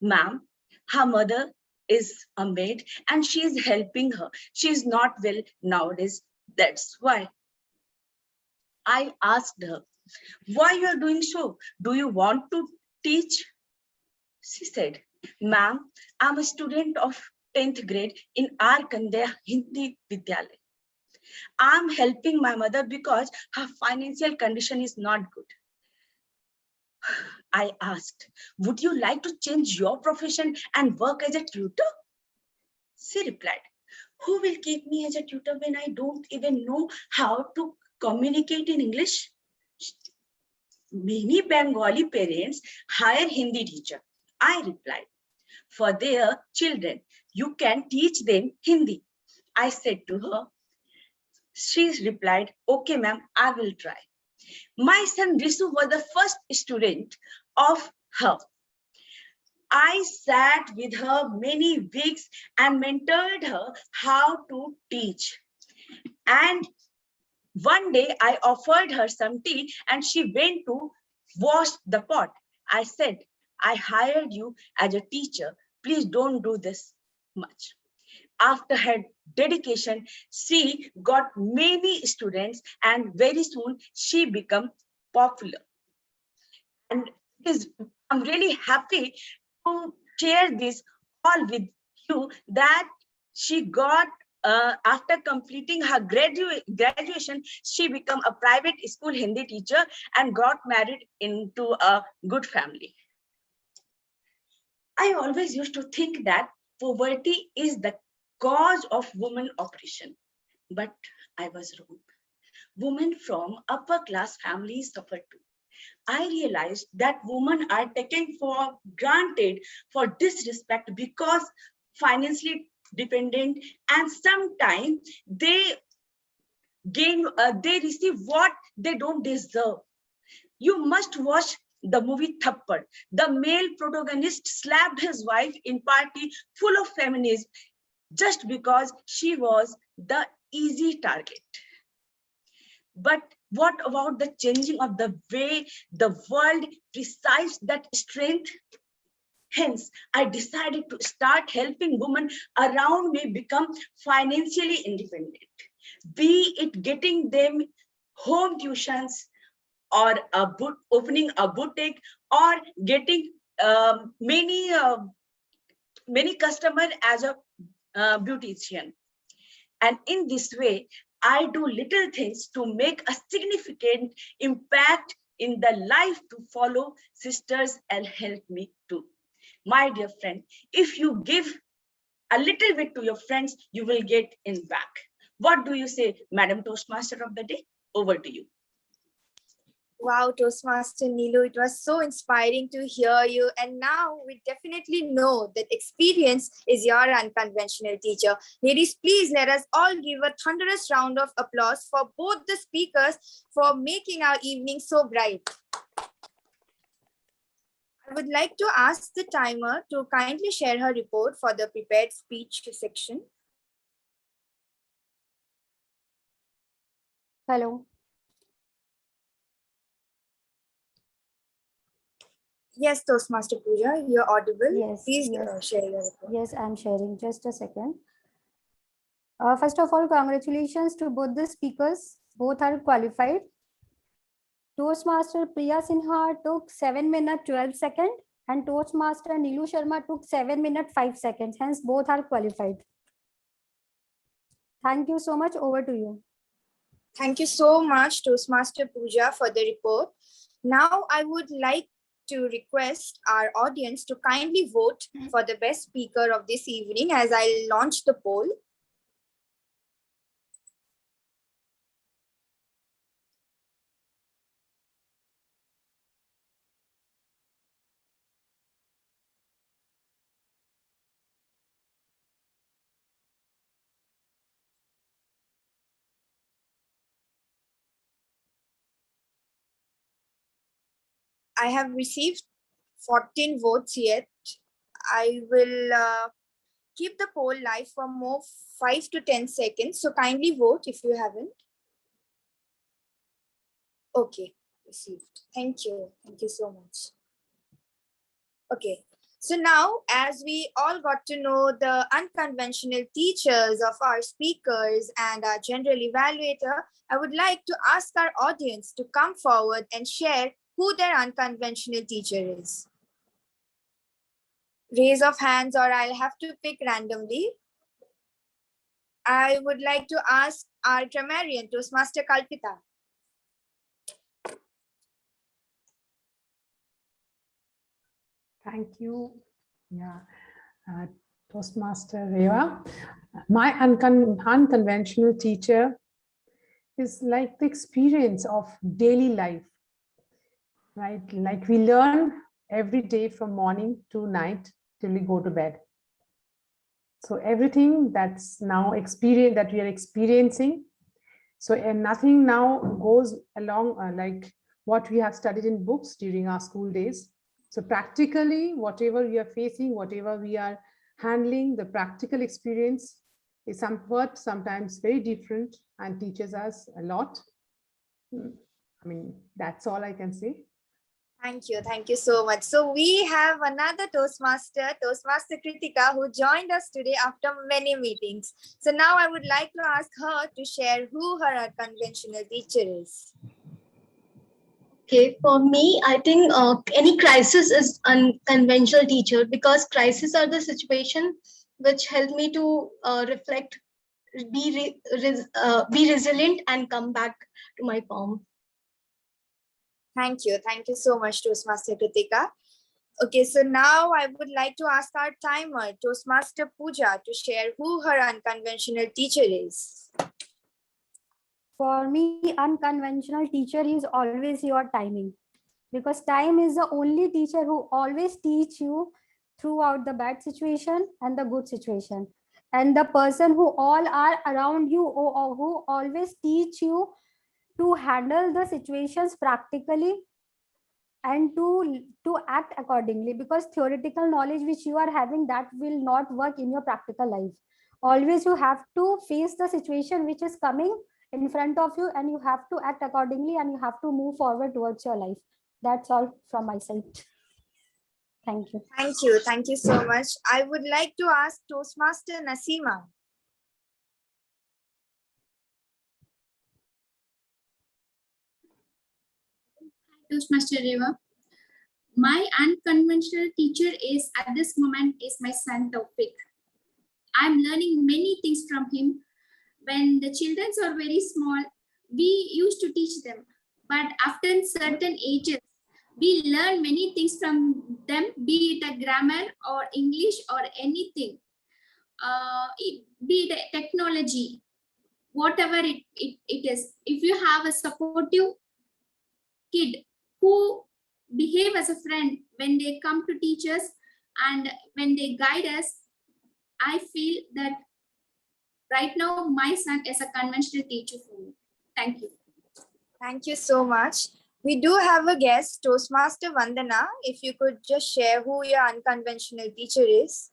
ma'am, her mother is a maid and she is helping her. She is not well nowadays. That's why. I asked her, why you are doing so? Do you want to teach? She said, ma'am, I'm a student of 10th grade in our Kandya Hindi Vidyalaya. I'm helping my mother because her financial condition is not good. I asked, would you like to change your profession and work as a tutor? She replied, who will keep me as a tutor when I don't even know how to communicate in English? Many Bengali parents hire Hindi teacher. I replied, for their children, you can teach them Hindi. I said to her, she replied, okay, ma'am, I will try. My son Risu was the first student of her. I sat with her many weeks and mentored her how to teach. And one day I offered her some tea and she went to wash the pot. I said, I hired you as a teacher. Please don't do this much. After her dedication, she got many students and very soon she became popular. And I'm really happy to share this all with you that she got after completing her graduation, she became a private school Hindi teacher and got married into a good family. I always used to think that poverty is the cause of women oppression, but I was wrong. Women from upper class families suffer too. I realized that women are taken for granted for disrespect because financially dependent, and sometimes they receive what they don't deserve. You must watch the movie Thappad. The male protagonist slapped his wife in party full of feminism just because she was the easy target. But what about the changing of the way the world perceives that strength? Hence, I decided to start helping women around me become financially independent, be it getting them home tuitions or opening a boutique or getting many customers as a beautician. And in this way, I do little things to make a significant impact in the life to follow sisters and help me too. My dear friend, if you give a little bit to your friends, you will get in back. What do you say, Madam Toastmaster of the day? Over to you. Wow, Toastmaster Nilu, it was so inspiring to hear you. And now we definitely know that experience is your unconventional teacher. Ladies, please let us all give a thunderous round of applause for both the speakers for making our evening so bright. I would like to ask the timer to kindly share her report for the prepared speech section. Hello. Yes, Toastmaster Pooja, you're audible. Yes. Please Yes. share your report. Yes, I'm sharing. Just a second. First of all, congratulations to both the speakers. Both are qualified. Toastmaster Priya Sinha took 7 minutes 12 seconds and Toastmaster Nilu Sharma took 7 minutes 5 seconds. Hence, both are qualified. Thank you so much. Over to you. Thank you so much, Toastmaster Pooja, for the report. Now, I would like to request our audience to kindly vote for the best speaker of this evening as I launch the poll. I have received 14 votes yet. I will keep the poll live for more 5 to 10 seconds. So kindly vote if you haven't. Okay, received. Thank you. Thank you so much. Okay. So now, as we all got to know the unconventional teachers of our speakers and our general evaluator, I would like to ask our audience to come forward and share who their unconventional teacher is. Raise of hands, or I'll have to pick randomly. I would like to ask our grammarian, Toastmaster Kalpita. Thank you. Yeah, Toastmaster Rewa. My unconventional teacher is like the experience of daily life, right? Like we learn every day from morning to night till we go to bed. So everything that's now experience that we are experiencing. So and nothing now goes along like what we have studied in books during our school days. So practically, whatever we are facing, whatever we are handling, the practical experience is sometimes very different and teaches us a lot. I mean, that's all I can say. Thank you so much. So we have another Toastmaster Kritika, who joined us today after many meetings. So now I would like to ask her to share who her unconventional teacher is. Okay, for me, I think any crisis is unconventional teacher, because crises are the situation which help me to reflect, be resilient and come back to my form. Thank you so much, Toastmaster Kritika. Okay, so now I would like to ask our timer, Toastmaster Pooja, to share who her unconventional teacher is. For me, unconventional teacher is always your timing, because time is the only teacher who always teach you throughout the bad situation and the good situation, and the person who all are around you or who always teach you to handle the situations practically and to act accordingly, because theoretical knowledge which you are having, that will not work in your practical life. Always you have to face the situation which is coming in front of you, and you have to act accordingly, and you have to move forward towards your life. That's all from my side. Thank you. Thank you so much. I would like to ask Toastmaster Nasima. Toastmaster Rewa. My unconventional teacher is at this moment is my son Taufik. I'm learning many things from him. When the children are very small, we used to teach them. But after certain ages, we learn many things from them, be it a grammar or English or anything, be it a technology, whatever it is. If you have a supportive kid who behave as a friend when they come to teach us and when they guide us, I feel that right now my son is a conventional teacher for me. Thank you. Thank you so much. We do have a guest, Toastmaster Vandana. If you could just share who your unconventional teacher is.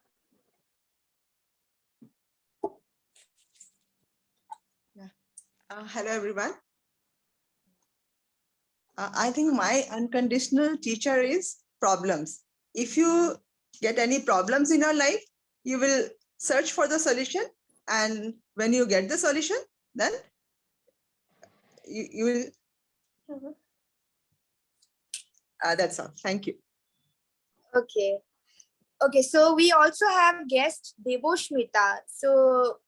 Hello, everyone. I think my unconditional teacher is problems. If you get any problems in your life, you will search for the solution. And when you get the solution, then you will. That's all. Thank you. Okay, so we also have guest Deboshmita. So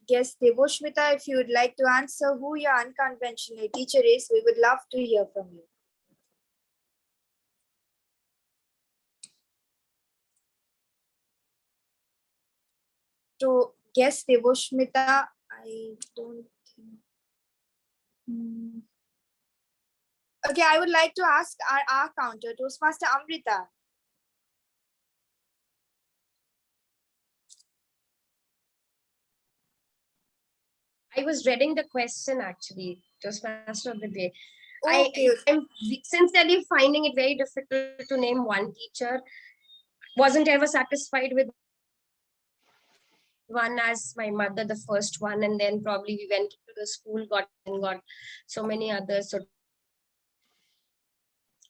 guest Deboshmita, if you would like to answer who your unconventional teacher is, we would love to hear from you. To guest Deboshmita, I don't think. Okay, I would like to ask our counter, Toastmaster Amrita. I was reading the question actually, Toastmaster of the day. Okay. I'm sincerely finding it very difficult to name one teacher. Wasn't ever satisfied with one as my mother, the first one, and then probably we went to the school, got so many others. So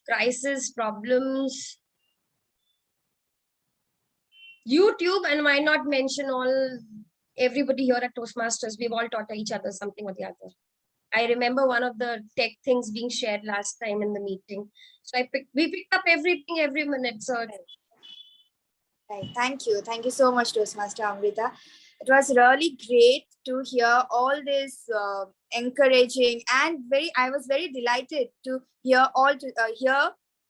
crisis, problems, YouTube, and why not mention everybody here at Toastmasters? We've all taught each other something or the other. I remember one of the tech things being shared last time in the meeting. So we picked up everything every minute. So Right. Thank you. Thank you so much, Toastmaster Amrita. It was really great to hear all this encouraging and I was very delighted to hear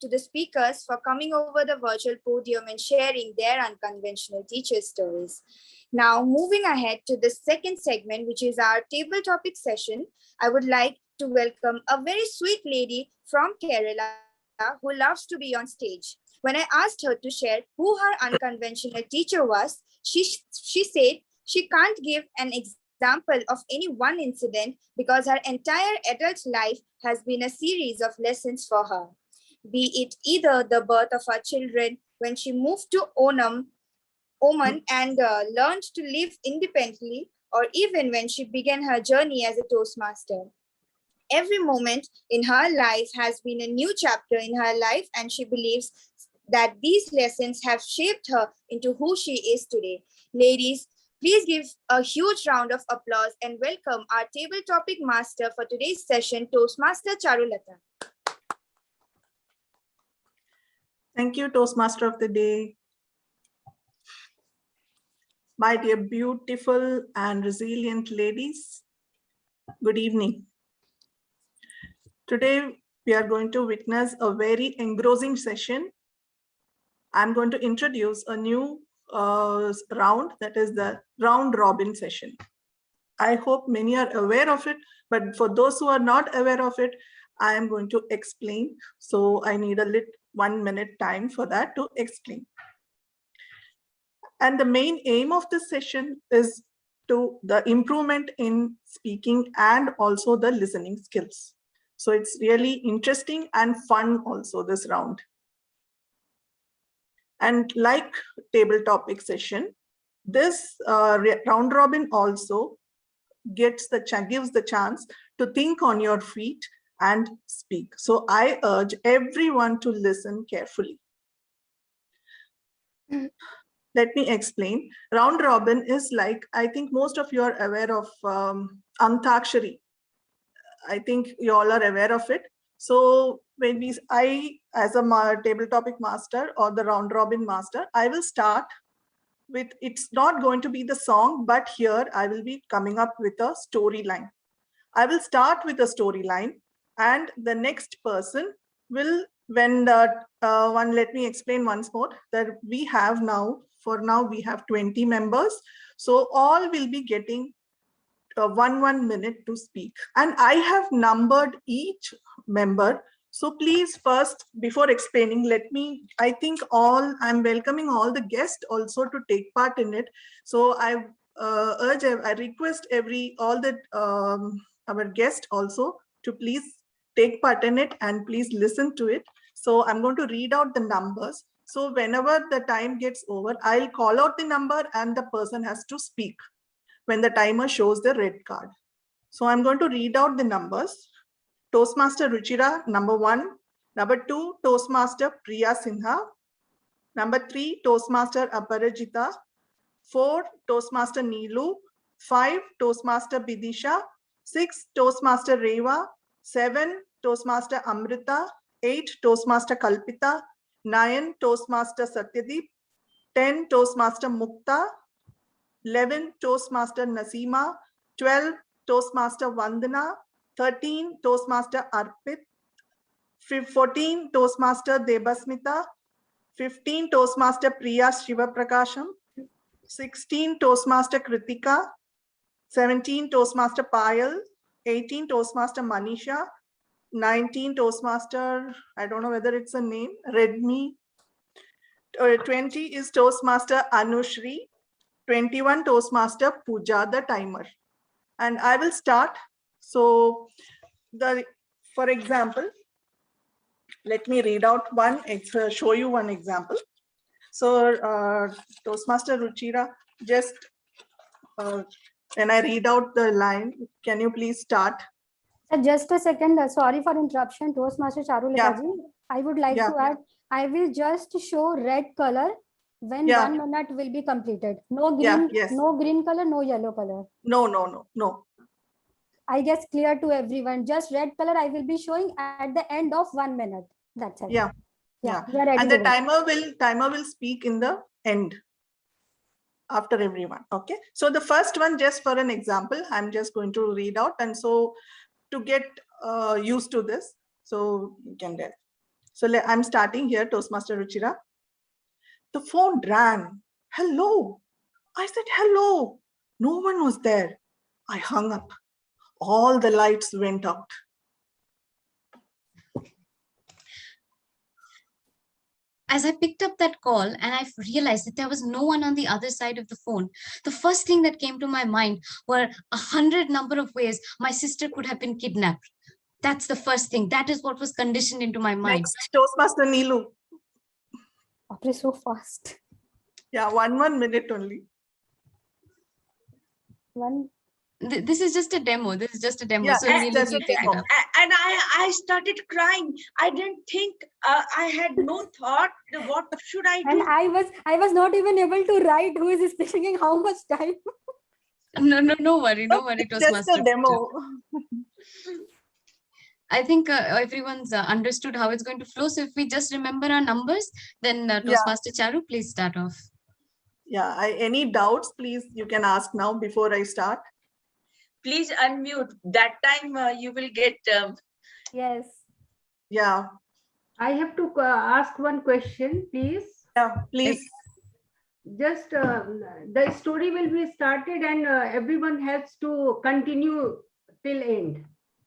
to the speakers for coming over the virtual podium and sharing their unconventional teacher stories. Now, moving ahead to the second segment, which is our table topic session, I would like to welcome a very sweet lady from Kerala who loves to be on stage. When I asked her to share who her unconventional teacher was, she said she can't give an example of any one incident because her entire adult life has been a series of lessons for her. Be it either the birth of her children, when she moved to Oman and learned to live independently, or even when she began her journey as a Toastmaster. Every moment in her life has been a new chapter in her life, and she believes that these lessons have shaped her into who she is today. Ladies, please give a huge round of applause and welcome our table topic master for today's session, Toastmaster Charulata. Thank you, Toastmaster of the Day. My dear beautiful and resilient ladies, good evening. Today, we are going to witness a very engrossing session. I'm going to introduce a new round, that is the round robin session. I hope many are aware of it, but for those who are not aware of it, I am going to explain. So I need a 1 minute time for that to explain. And the main aim of this session is to the improvement in speaking and also the listening skills. So it's really interesting and fun also, this round. And like table topic session, this round robin also gives the chance to think on your feet and speak. So I urge everyone to listen carefully. Let me explain. Round robin is like, I think most of you are aware of Antakshari. I think you all are aware of it. So when I, as a table topic master or the round robin master, I will start with, it's not going to be the song, but here I will be coming up with a storyline. I will start with a storyline, and the next person will, when let me explain once more that we have now, for now we have 20 members. So all will be getting 1 minute to speak, and I have numbered each member. So please, first, before explaining, I think I'm welcoming all the guests also to take part in it. So I request our guests also to please take part in it and please listen to it. So I'm going to read out the numbers. So whenever the time gets over, I'll call out the number and the person has to speak when the timer shows the red card. So I'm going to read out the numbers. Toastmaster Ruchira, number 1. Number 2, Toastmaster Priya Sinha. Number 3, Toastmaster Aparajita. 4, Toastmaster Nilu. 5, Toastmaster Bidisha. 6, Toastmaster Rewa. 7, Toastmaster Amrita. 8, Toastmaster Kalpita. 9, Toastmaster Satyadeep. 10, Toastmaster Mukta. 11, Toastmaster Nasima. 12, Toastmaster Vandana. 13, Toastmaster Arpit. 14, Toastmaster Debasmita. 15, Toastmaster Priya Shiva Prakasham. 16, Toastmaster Kritika. 17, Toastmaster Payal. 18, Toastmaster Manisha. 19, Toastmaster, I don't know whether it's a name, Redmi. 20 is Toastmaster Anushri. 21, Toastmaster Pooja, the timer. And I will start. So for example, let me read out show you one example. So Toastmaster Ruchira, just when I read out the line, can you please start? Just a second, sorry for interruption, Toastmaster Charulata ji. I would like to add, I will just show red color when Yeah. 1 minute will be completed. No Yeah, green, yes. no green color, no yellow color. No. I guess clear to everyone. Just red color I will be showing at the end of 1 minute. That's it. Yeah. Yeah. We are ready And to the go. timer will speak in the end after everyone. Okay. So the first one, just for an example, I'm just going to read out, and so to get used to this, so you can get. So I'm starting here, Toastmaster Ruchira. The phone rang. Hello. I said hello. No one was there. I hung up. All the lights went out. As I picked up that call and I realized that there was no one on the other side of the phone, the first thing that came to my mind were 100 number of ways my sister could have been kidnapped. That's the first thing. That is what was conditioned into my mind. Next, Toastmaster Nilu. After so fast. Yeah, one minute only. This is just a demo. This is just a demo. Yeah, so it's Nilu just will a pick it demo. up. And I started crying. I didn't think, I had no thought, what should I do? And I was not even able to write who is speaking how much time. No worry, It's just a demo. I think everyone's understood how it's going to flow. So if we just remember our numbers, then Toastmaster Charu, please start off. Yeah, any doubts, please, you can ask now before I start. Please unmute. That time you will get. Yes. Yeah. I have to ask one question, please. Yeah, please. Just the story will be started and everyone has to continue till end.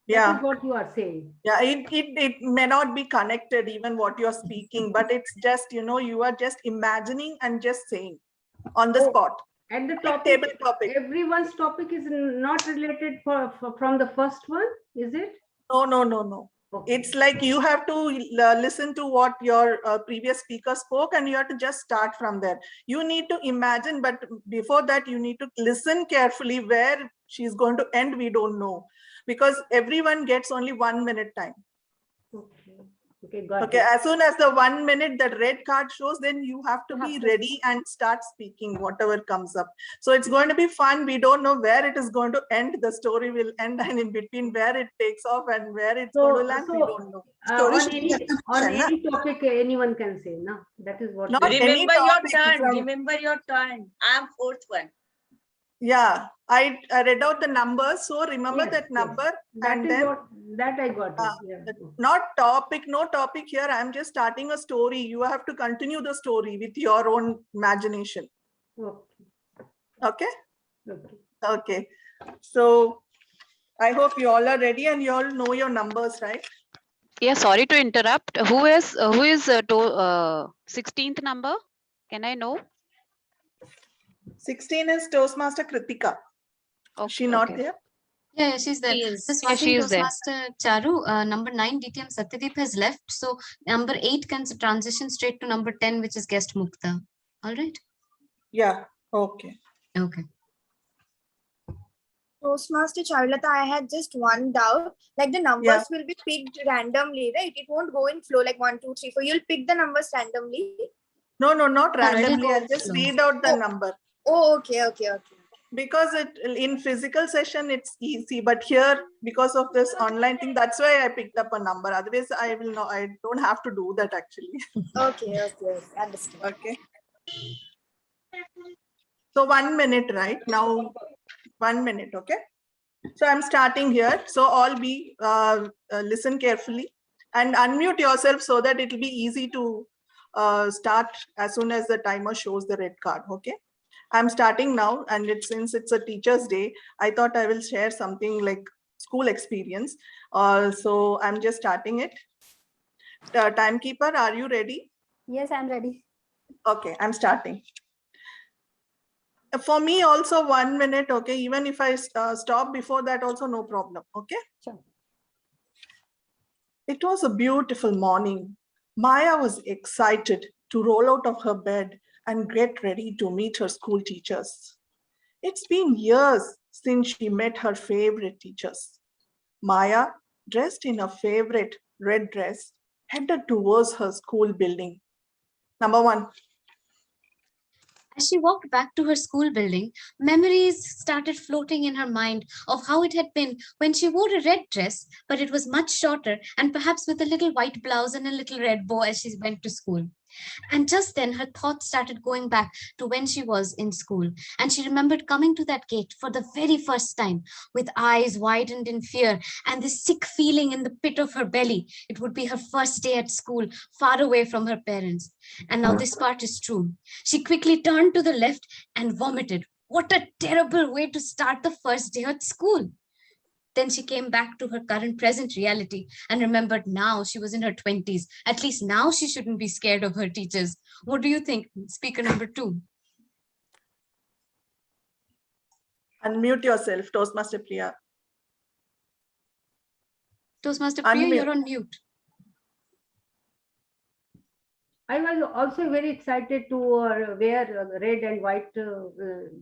Yeah. That is what you are saying. Yeah, it may not be connected even what you're speaking, but it's just, you are just imagining and just saying on the spot. And the Like topic, table topic. everyone's topic is not related from the first one, is it? No. Okay. It's like you have to listen to what your previous speaker spoke and you have to just start from there. You need to imagine, but before that you need to listen carefully where she's going to end. We don't know because everyone gets only 1 minute time. Okay, got Okay, it. as soon as the 1 minute that red card shows, then you have to be ready and start speaking whatever comes up. So it's going to be fun. We don't know where it is going to end. The story will end, and in between where it takes off and where it's going to land, we don't know. On any topic anyone can say, no? That is what. Not Remember any your topic turn. from- Remember your turn. I'm fourth one. Yeah, I read out the numbers, so remember that number. That and is then what that I got it. Yeah. not topic, no topic here. I'm just starting a story. You have to continue the story with your own imagination. Okay? Okay. So I hope you all are ready and you all know your numbers, right? Yeah, sorry to interrupt. Who is 16th number? Can I know? 16 is Toastmaster Kritika. She not there? Yeah, she's there. Just one thing, Toastmaster Charu, number 9, DTM Satyadeep has left. So number 8 can transition straight to number 10, which is guest Mukta. All right? Yeah, okay. Okay. Toastmaster Charulata, I had just one doubt. Like the numbers will be picked randomly, right? It won't go in flow like 1, 2, 3, 4. You'll pick the numbers randomly. No, not No, randomly. it'll I'll go just slow. read out the number. Oh, okay. Because in physical session, it's easy. But here, because of this online thing, that's why I picked up a number. Otherwise, I don't have to do that actually. Okay. Understand. Okay. So 1 minute, right? Now, 1 minute, okay? So I'm starting here. So all be listen carefully and unmute yourself so that it will be easy to start as soon as the timer shows the red card, okay? I'm starting now, and since it's a Teacher's Day, I thought I will share something like school experience. So I'm just starting it. Timekeeper, are you ready? Yes, I'm ready. Okay, I'm starting. For me also 1 minute, okay? Even if I stop before that also, no problem, okay? Sure. It was a beautiful morning. Maya was excited to roll out of her bed and get ready to meet her school teachers. It's been years since she met her favorite teachers. Maya, dressed in her favorite red dress, headed towards her school building. Number 1. As she walked back to her school building, memories started floating in her mind of how it had been when she wore a red dress, but it was much shorter and perhaps with a little white blouse and a little red bow as she went to school. And just then her thoughts started going back to when she was in school. And she remembered coming to that gate for the very first time with eyes widened in fear and this sick feeling in the pit of her belly. It would be her first day at school, far away from her parents. And now this part is true. She quickly turned to the left and vomited. What a terrible way to start the first day at school. Then she came back to her current present reality and remembered now she was in her 20s. At least now she shouldn't be scared of her teachers. What do you think, speaker number 2? Unmute yourself, Toastmaster Priya. Toastmaster Priya, you're on mute. I was also very excited to wear a red and white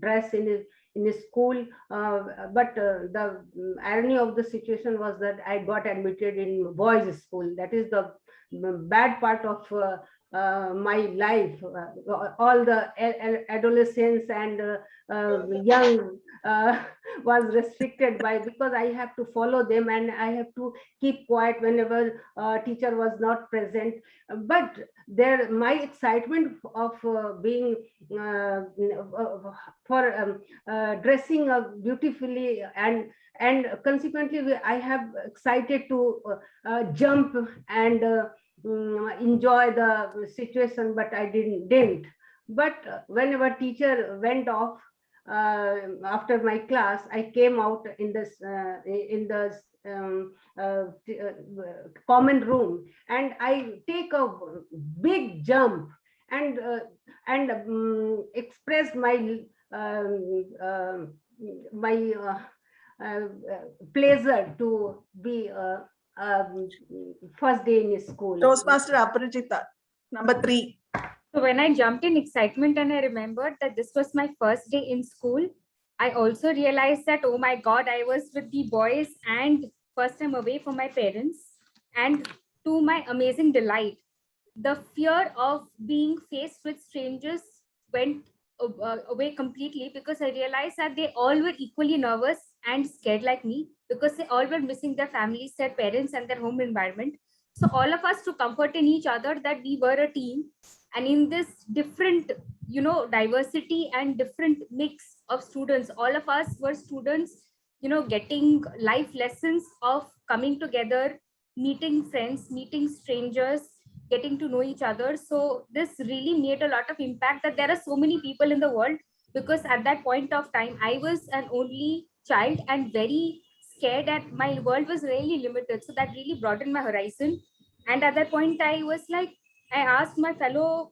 dress in a school, but the irony of the situation was that I got admitted in boys' school. That is the bad part of my life. All the adolescence and young was restricted by, because I have to follow them and I have to keep quiet whenever teacher was not present. But there, my excitement of being for dressing beautifully and consequently I have excited to jump and enjoy the situation, but I didn't. But whenever teacher went off after my class, I came out in this common room and I take a big jump and express my pleasure to be first day in school. Toastmaster Aparajita, number 3. So when I jumped in excitement and I remembered that this was my first day in school, I also realized that, oh my God, I was with the boys and first time away from my parents. And to my amazing delight, the fear of being faced with strangers went away completely, because I realized that they all were equally nervous and scared like me, because they all were missing their families, their parents and their home environment. So all of us to comfort in each other that we were a team, and in this different, diversity and different mix of students, all of us were students, getting life lessons of coming together, meeting friends, meeting strangers, getting to know each other. So this really made a lot of impact, that there are so many people in the world, because at that point of time I was an only child and very scared, and my world was really limited. So that really broadened my horizon. And at that point I was like, I asked my fellow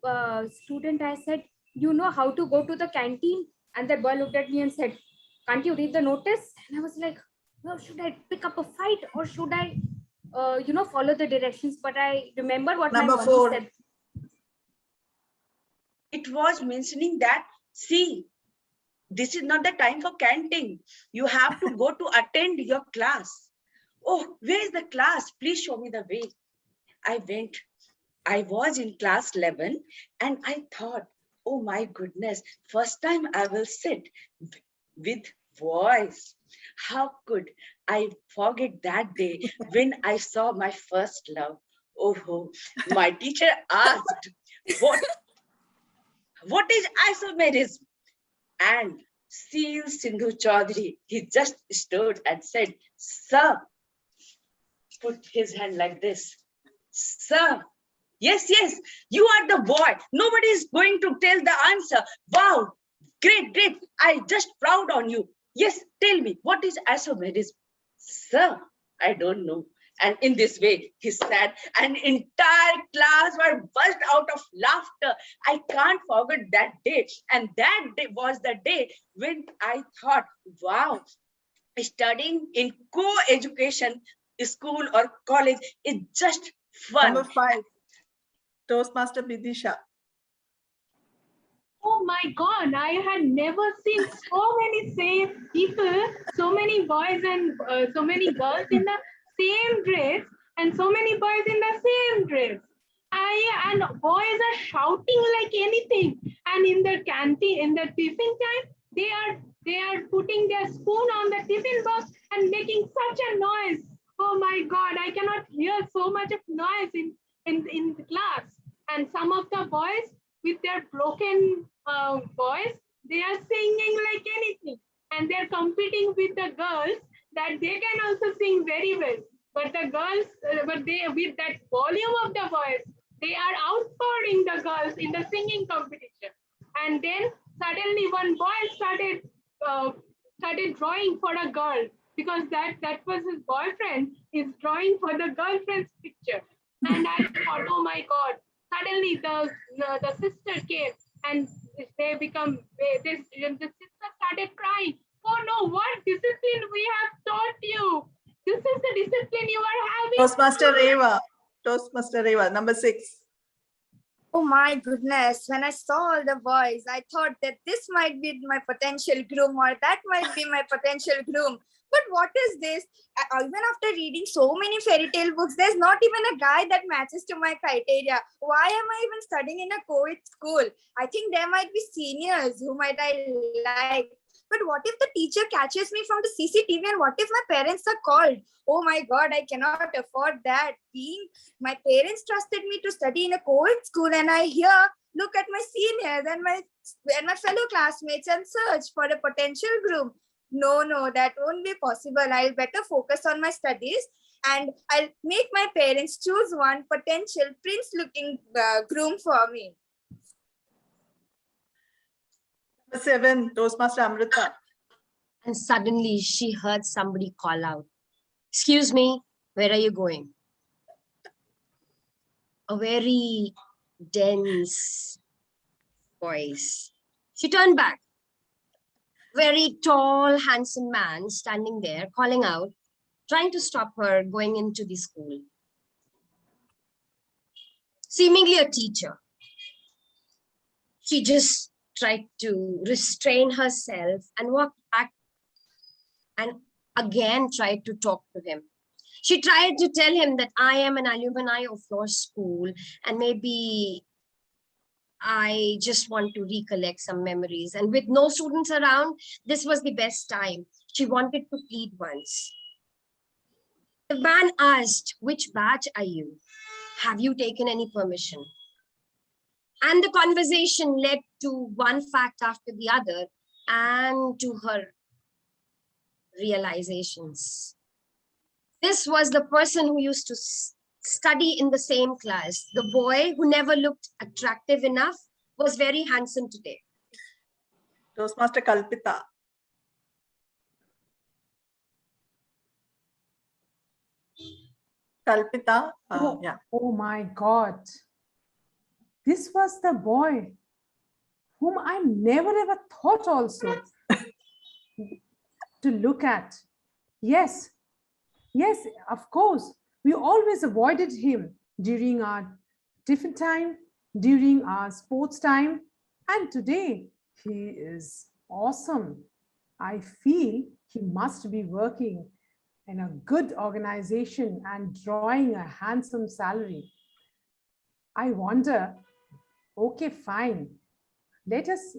student, I said, you know how to go to the canteen? And that boy looked at me and said, can't you read the notice? And I was like, no, should I pick up a fight or should I follow the directions? But I remember what number my mom said. It was mentioning that, see, this is not the time for canting. You have to go to attend your class. Oh, where is the class? Please show me the way. I went. I was in class 11 and I thought, oh my goodness, first time I will sit with boys. How could I forget that day when I saw my first love? Oh, my teacher asked, what is isomerism? And Seal Sindhu Chaudhary, he just stood and said, sir, put his hand like this. Sir, yes, you are the boy. Nobody is going to tell the answer. Wow, great. I just proud on you. Yes, tell me, what is isomerism? Sir, I don't know. And in this way, he sat, and entire class were burst out of laughter. I can't forget that day. And that day was the day when I thought, wow, studying in co-education school or college is just fun. Number 5, Toastmaster Bidisha. Oh my God, I had never seen so many same people, so many boys and so many girls in the same dress and so many boys in the same dress. And boys are shouting like anything And in the canteen, in the tiffin time, they are putting their spoon on the tiffin box and making such a noise. Oh my God, I cannot hear so much of noise in the class. And some of the boys with their broken voice, they are singing like anything. And they're competing with the girls that they can also sing very well. But the girls, but they, with that volume of the voice, they are outscoring the girls in the singing competition. And then suddenly one boy started drawing for a girl, because that was his boyfriend is drawing for the girlfriend's picture. And I thought, oh my God, suddenly the sister came and the sister started crying. Oh no, what discipline we have taught you? This is the discipline you are having. Toastmaster Rewa. Toastmaster Rewa, number 6. Oh my goodness, when I saw all the boys, I thought that this might be my potential groom or that might be my potential groom. But what is this? Even after reading so many fairy tale books, there's not even a guy that matches to my criteria. Why am I even studying in a co-ed school? I think there might be seniors who might I like. But what if the teacher catches me from the CCTV and what if my parents are called? Oh my God, I cannot afford that. My parents trusted me to study in a co-ed school and I here look at my seniors and my fellow classmates and search for a potential groom. No, that won't be possible. I'll better focus on my studies and I'll make my parents choose one potential prince-looking groom for me. Number 7, Toastmaster Amrita. And suddenly she heard somebody call out, "Excuse me, where are you going?" A very dense voice. She turned back. Very tall, handsome man standing there, calling out, trying to stop her going into the school. Seemingly a teacher. She just tried to restrain herself and walk back and again tried to talk to him. She tried to tell him that I am an alumni of your school and maybe I just want to recollect some memories. And with no students around, this was the best time. She wanted to plead once. The man asked, "Which batch are you? Have you taken any permission?" And the conversation led to one fact after the other and to her realizations. This was the person who used to study in the same class. The boy who never looked attractive enough was very handsome today. Toastmaster Kalpita. Kalpita, yeah. Oh my God. This was the boy whom I never ever thought also to look at. Yes, of course. We always avoided him during our tiffin time, during our sports time. And today he is awesome. I feel he must be working in a good organization and drawing a handsome salary. I wonder, okay, fine. Let's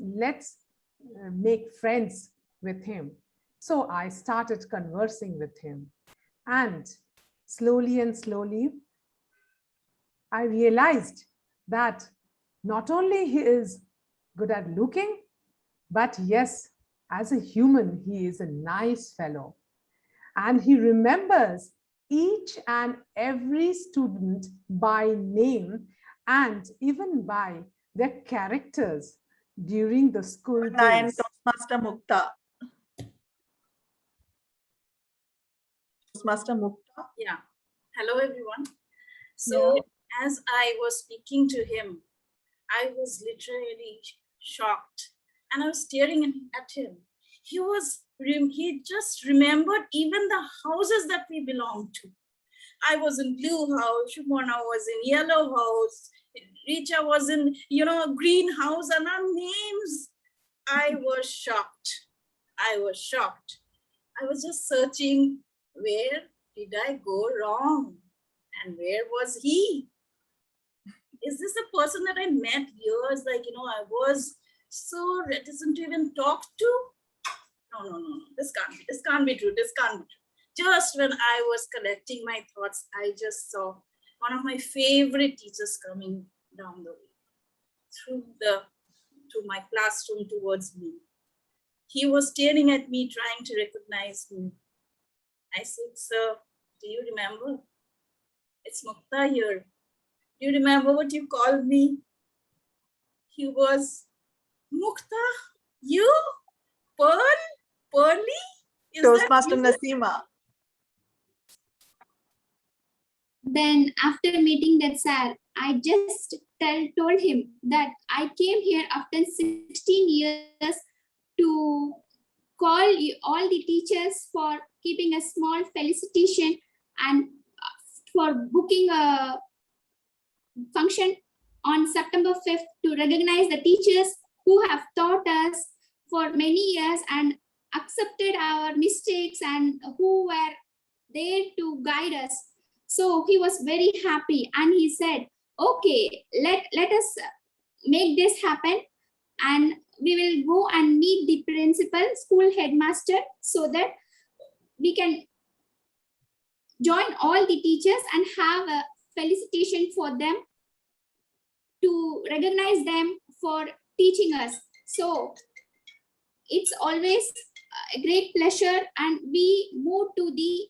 make friends with him. So I started conversing with him. And slowly, I realized that not only he is good at looking, but yes, as a human, he is a nice fellow. And he remembers each and every student by name and even by their characters during the school days. Toastmaster Mukta. Toastmaster Mukta. Yeah. Hello, everyone. So as I was speaking to him, I was literally shocked and I was staring at him. He just remembered even the houses that we belonged to. I was in blue house, Shumona was in yellow house, Richa was in, green house, and our names. I was shocked. I was just searching, where did I go wrong? And where was he? Is this a person that I met years, I was so reticent to even talk to. No, this can't be true. Just when I was collecting my thoughts, I just saw one of my favorite teachers coming down the way to my classroom towards me. He was staring at me, trying to recognize me. I said, "Sir, do you remember? It's Mukta here. Do you remember what you called me?" He was, "Mukta, you? Pearly? Is that Toastmaster you?" Nasima. Then after meeting that sir, I just told him that I came here after 16 years to call all the teachers for keeping a small felicitation and for booking a function on September 5th to recognize the teachers who have taught us for many years and accepted our mistakes and who were there to guide us. So he was very happy and he said, okay, let us make this happen, and we will go and meet the principal, school headmaster, so that we can join all the teachers and have a felicitation for them to recognize them for teaching us. So it's always a great pleasure, and we moved to the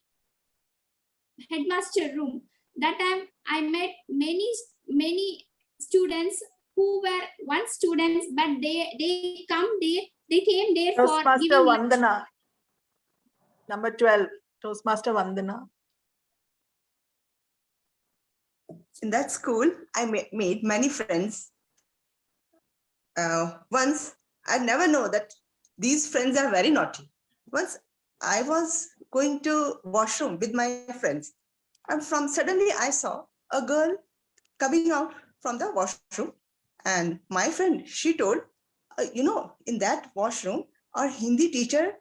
headmaster room. That time I met many students who were once students, but they came there for Toastmaster giving Vandana. Number 12, Toastmaster Vandana. In that school, I made many friends. Once, I never know that these friends are very naughty. Once I was going to washroom with my friends, and suddenly I saw a girl coming out from the washroom, and my friend, she told, in that washroom, our Hindi teacher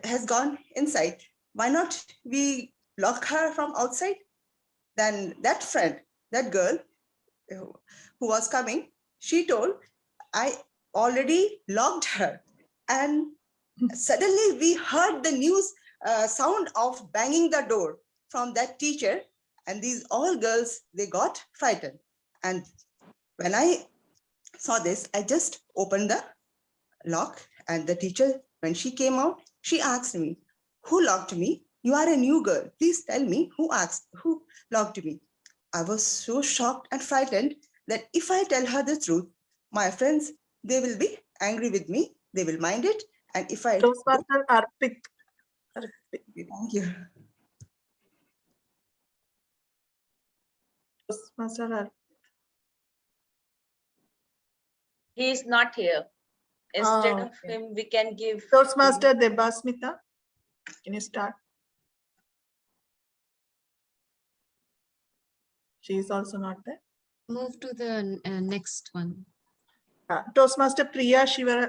has gone inside. Why not we lock her from outside? Then that friend, that girl who was coming, she told, I already locked her. And suddenly we heard the news sound of banging the door from that teacher. And these all girls, they got frightened. And when I saw this, I just opened the lock, and the teacher, when she came out, she asked me, who locked me? You are a new girl. Please tell me who locked me. I was so shocked and frightened that if I tell her the truth, my friends, they will be angry with me. They will mind it. And if I Toastmaster Arpit. Thank you. Toastmaster Arpit. He is not here. Instead of him, we can give Toastmaster Debasmita. Can you start? She is also not there. Move to the next one. Toastmaster Priya Shiva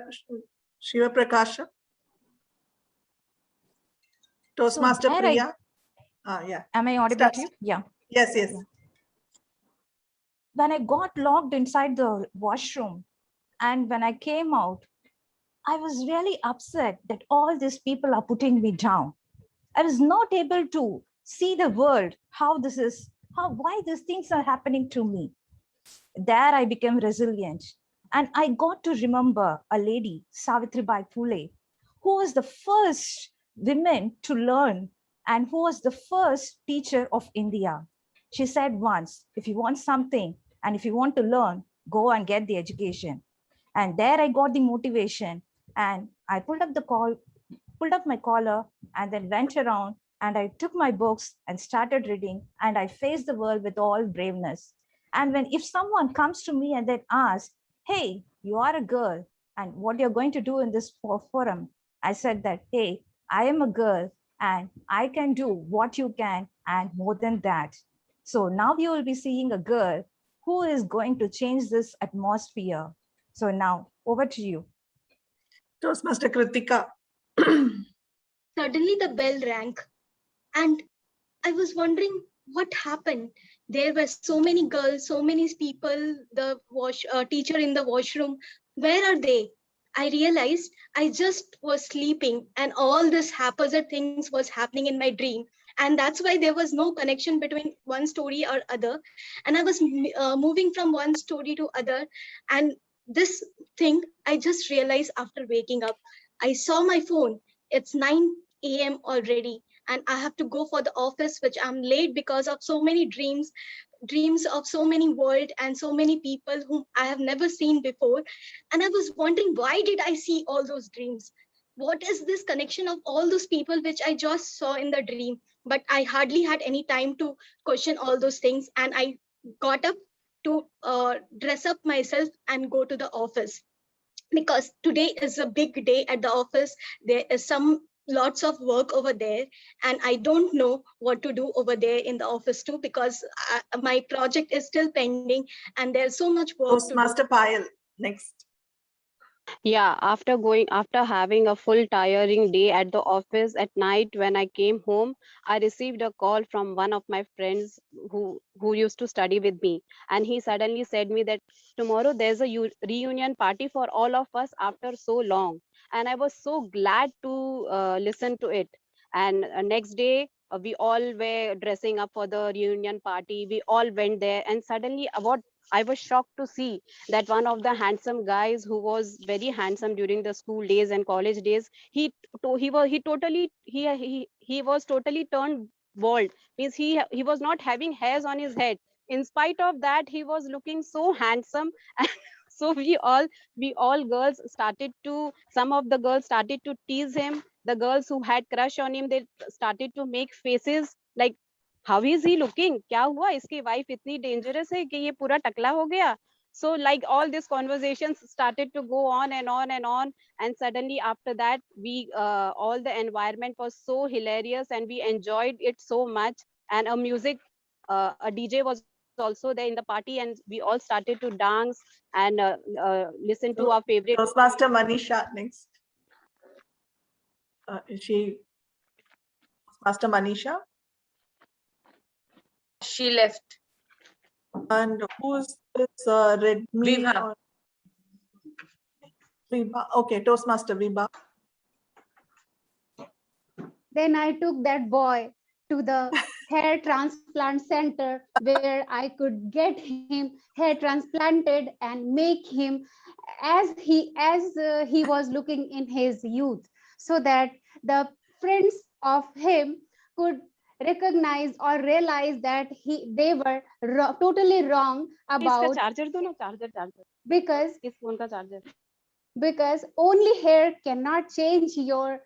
Prakasha. Toastmaster So Priya. Yeah. Am I audible to you? Yeah. Yes, yes. Yeah. When I got locked inside the washroom and when I came out, I was really upset that all these people are putting me down. I was not able to see the world, why these things are happening to me. There I became resilient. And I got to remember a lady, Savitribai Phule, who was the first woman to learn and who was the first teacher of India. She said once, if you want something and if you want to learn, go and get the education. And there I got the motivation, and I pulled up my collar and then went around, and I took my books and started reading, and I faced the world with all braveness. And if someone comes to me and then asks, hey, you are a girl, and what you're going to do in this forum, I said that, hey, I am a girl and I can do what you can and more than that. So now you will be seeing a girl who is going to change this atmosphere. So now over to you. Toastmaster Kritika. Suddenly the bell rang and I was wondering what happened. There were so many girls, so many people, the teacher in the washroom Where are they? I realized I just was sleeping and all this haphazard things was happening in my dream. And that's why there was no connection between one story or other. And I was moving from one story to other. And this thing, I just realized after waking up, I saw my phone. It's 9 a.m. already. And I have to go for the office, which I'm late because of so many dreams of so many world and so many people whom I have never seen before. And I was wondering, why did I see all those dreams? What is this connection of all those people which I just saw in the dream? But I hardly had any time to question all those things. And I got up to dress up myself and go to the office, because today is a big day at the office. There is some lots of work over there, and I don't know what to do over there in the office too, because my project is still pending and there's so much work to do. Toastmaster Payal, next. Yeah, after having a full tiring day at the office, at night when I came home, I received a call from one of my friends who used to study with me, and he suddenly said me that tomorrow there's a reunion party for all of us after so long, and I was so glad to listen to it. And next day we all were dressing up for the reunion party. We all went there, and suddenly what I was shocked to see that one of the handsome guys who was very handsome during the school days and college days, he was totally turned bald. Means he was not having hairs on his head. In spite of that, he was looking so handsome. And so we all girls started to, some of the girls started to tease him. The girls who had crush on him, they started to make faces like, how is he looking, क्या हुआ, इसकी wife इतनी dangerous है कि ये पूरा टकला हो गया. So like all these conversations started to go on and on and on, and suddenly after that we all the environment was so hilarious and we enjoyed it so much. And a DJ was also there in the party, and we all started to dance and listen to our favorite Toastmaster Manisha, next. Is she Toastmaster Manisha? She left. And who's this Redmi? Viva. Viva. Okay, Toastmaster Viva. Then I took that boy to the hair transplant center where I could get him hair transplanted and make him as he was looking in his youth, so that the friends of him could recognize or realize that they were totally wrong इसका about, charger दो ना, charger because इस phone का charger. because only hair cannot change your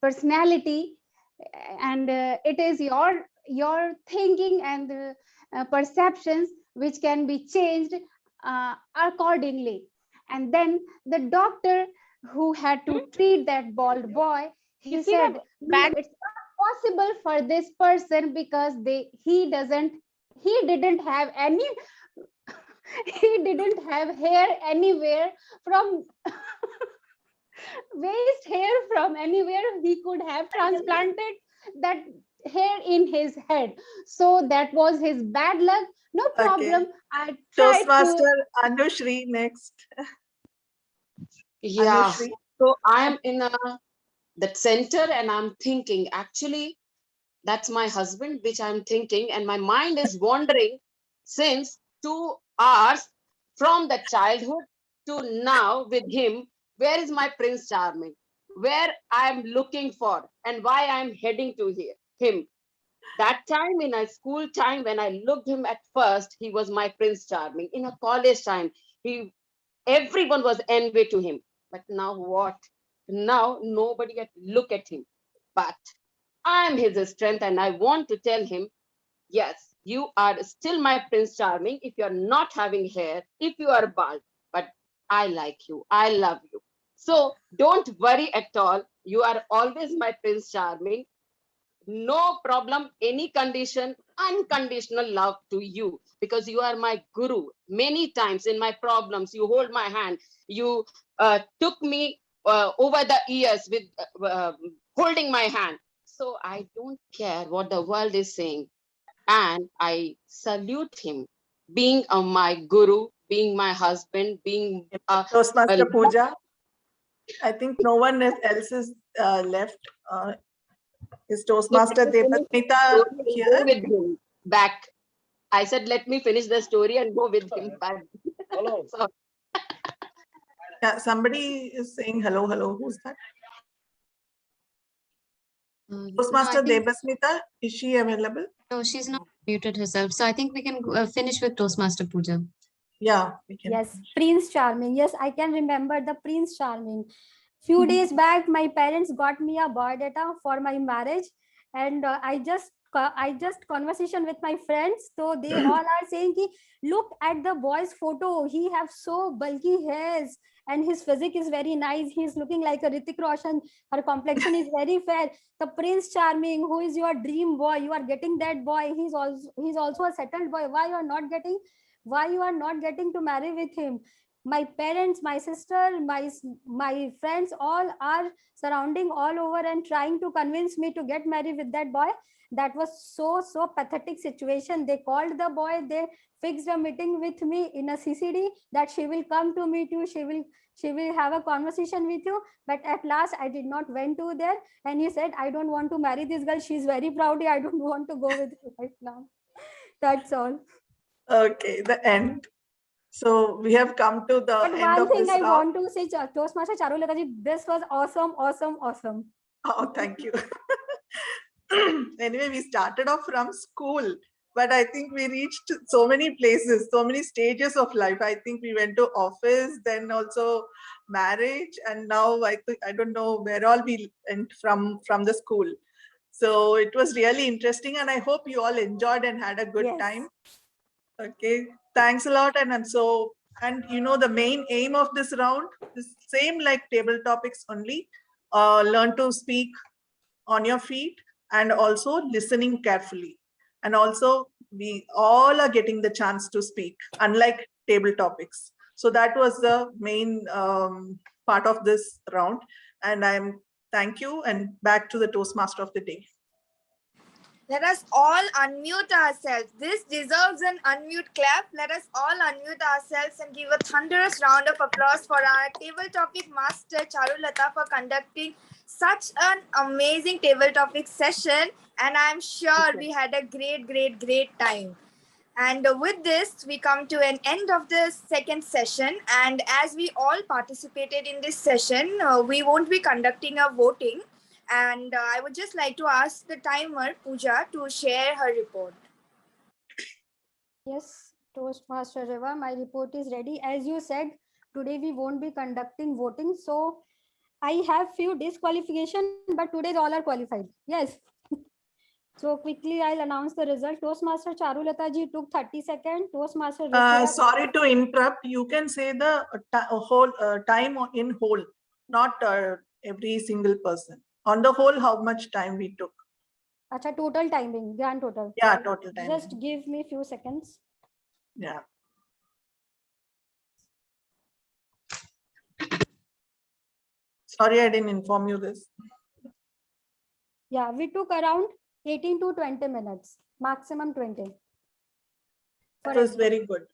personality, and it is your thinking and perceptions which can be changed accordingly. And then the doctor who had to treat that bald boy, he said, no, it's not possible for this person because he didn't have any he didn't have hair anywhere from waste hair from anywhere. He could have transplanted that hair in his head. So that was his bad luck. No problem. Okay. I tried Toastmaster to. Anushri, next. Yeah, Anushri. so I'm in that center and I'm thinking, actually, that's my husband, which I'm thinking, and my mind is wandering since 2 hours from the childhood to now with him. Where is my Prince Charming? Where I'm looking for and why I'm heading to him. That time in a school time when I looked him at first, he was my Prince Charming. In a college time, everyone was envy to him. But now what? Now nobody can look at him. But I'm his strength, and I want to tell him, yes, you are still my Prince Charming if you're not having hair, if you are bald, but I like you, I love you. So don't worry at all. You are always my Prince Charming. No problem, any condition, unconditional love to you, because you are my guru. Many times in my problems, you hold my hand. You took me over the years with holding my hand. So I don't care what the world is saying. And I salute him being my guru, being my husband, being Toastmaster Pooja. I think no one else is left. Is Toastmaster Devasmita here? With him back. I said, let me finish the story and go with him back. So, Yeah, somebody is saying hello, hello. Who's that? Toastmaster Devasmita, is she available? No, she's not muted herself. So I think we can finish with Toastmaster Pooja. Yeah, we can. Yes, Prince Charming. Yes, I can remember the Prince Charming. Few days back, my parents got me a biodata for my marriage, and I just conversation with my friends. So they all are saying, ki, look at the boy's photo. He have so bulky hairs, and his physique is very nice. He's looking like a Hrithik Roshan. Her complexion is very fair. The Prince Charming, who is your dream boy, you are getting that boy. He's also a settled boy. Why you are not getting? Why you are not getting to marry with him? My parents, my sister, my friends, all are surrounding all over and trying to convince me to get married with that boy. That was so pathetic situation. They called the boy, they fixed a meeting with me in a CCD that she will come to meet you, she will have a conversation with you. But at last I did not went to there, and he said, I don't want to marry this girl, she's very proud, I don't want to go with her right now. That's all. Okay, the end. So we have come to the But end one of thing this I round. want to say, Toastmaster Charulata ji, this was awesome. Oh, thank you. Anyway, we started off from school, but I think we reached so many places, so many stages of life. I think we went to office, then also marriage, and now I don't know where all we went from the school. So it was really interesting, and I hope you all enjoyed and had a good time. Okay, thanks a lot. And you know, the main aim of this round is same like table topics only. Learn to speak on your feet and also listening carefully. And also we all are getting the chance to speak, unlike table topics. So that was the main part of this round. And thank you, and back to the Toastmaster of the day. Let us all unmute ourselves. This deserves an unmute clap. Let us all unmute ourselves and give a thunderous round of applause for our table topic master Charulata for conducting such an amazing table topic session. And I'm sure we had a great time. And with this, we come to an end of the second session. And as we all participated in this session, we won't be conducting a voting. And I would just like to ask the timer, Pooja, to share her report. Yes, Toastmaster Rewa, my report is ready. As you said, today we won't be conducting voting. So I have few disqualification, but today all are qualified. Yes. So quickly I'll announce the result. Toastmaster Charulata ji took 30 seconds. Toastmaster Ruchira. Sorry to interrupt. You can say the whole time in whole, not every single person. On the whole, how much time we took? Acha, total timing, grand total. Yeah, total timing. Just give me few seconds. Yeah. Sorry, I didn't inform you this. Yeah, we took around 18 to 20 minutes, maximum 20. That was very good.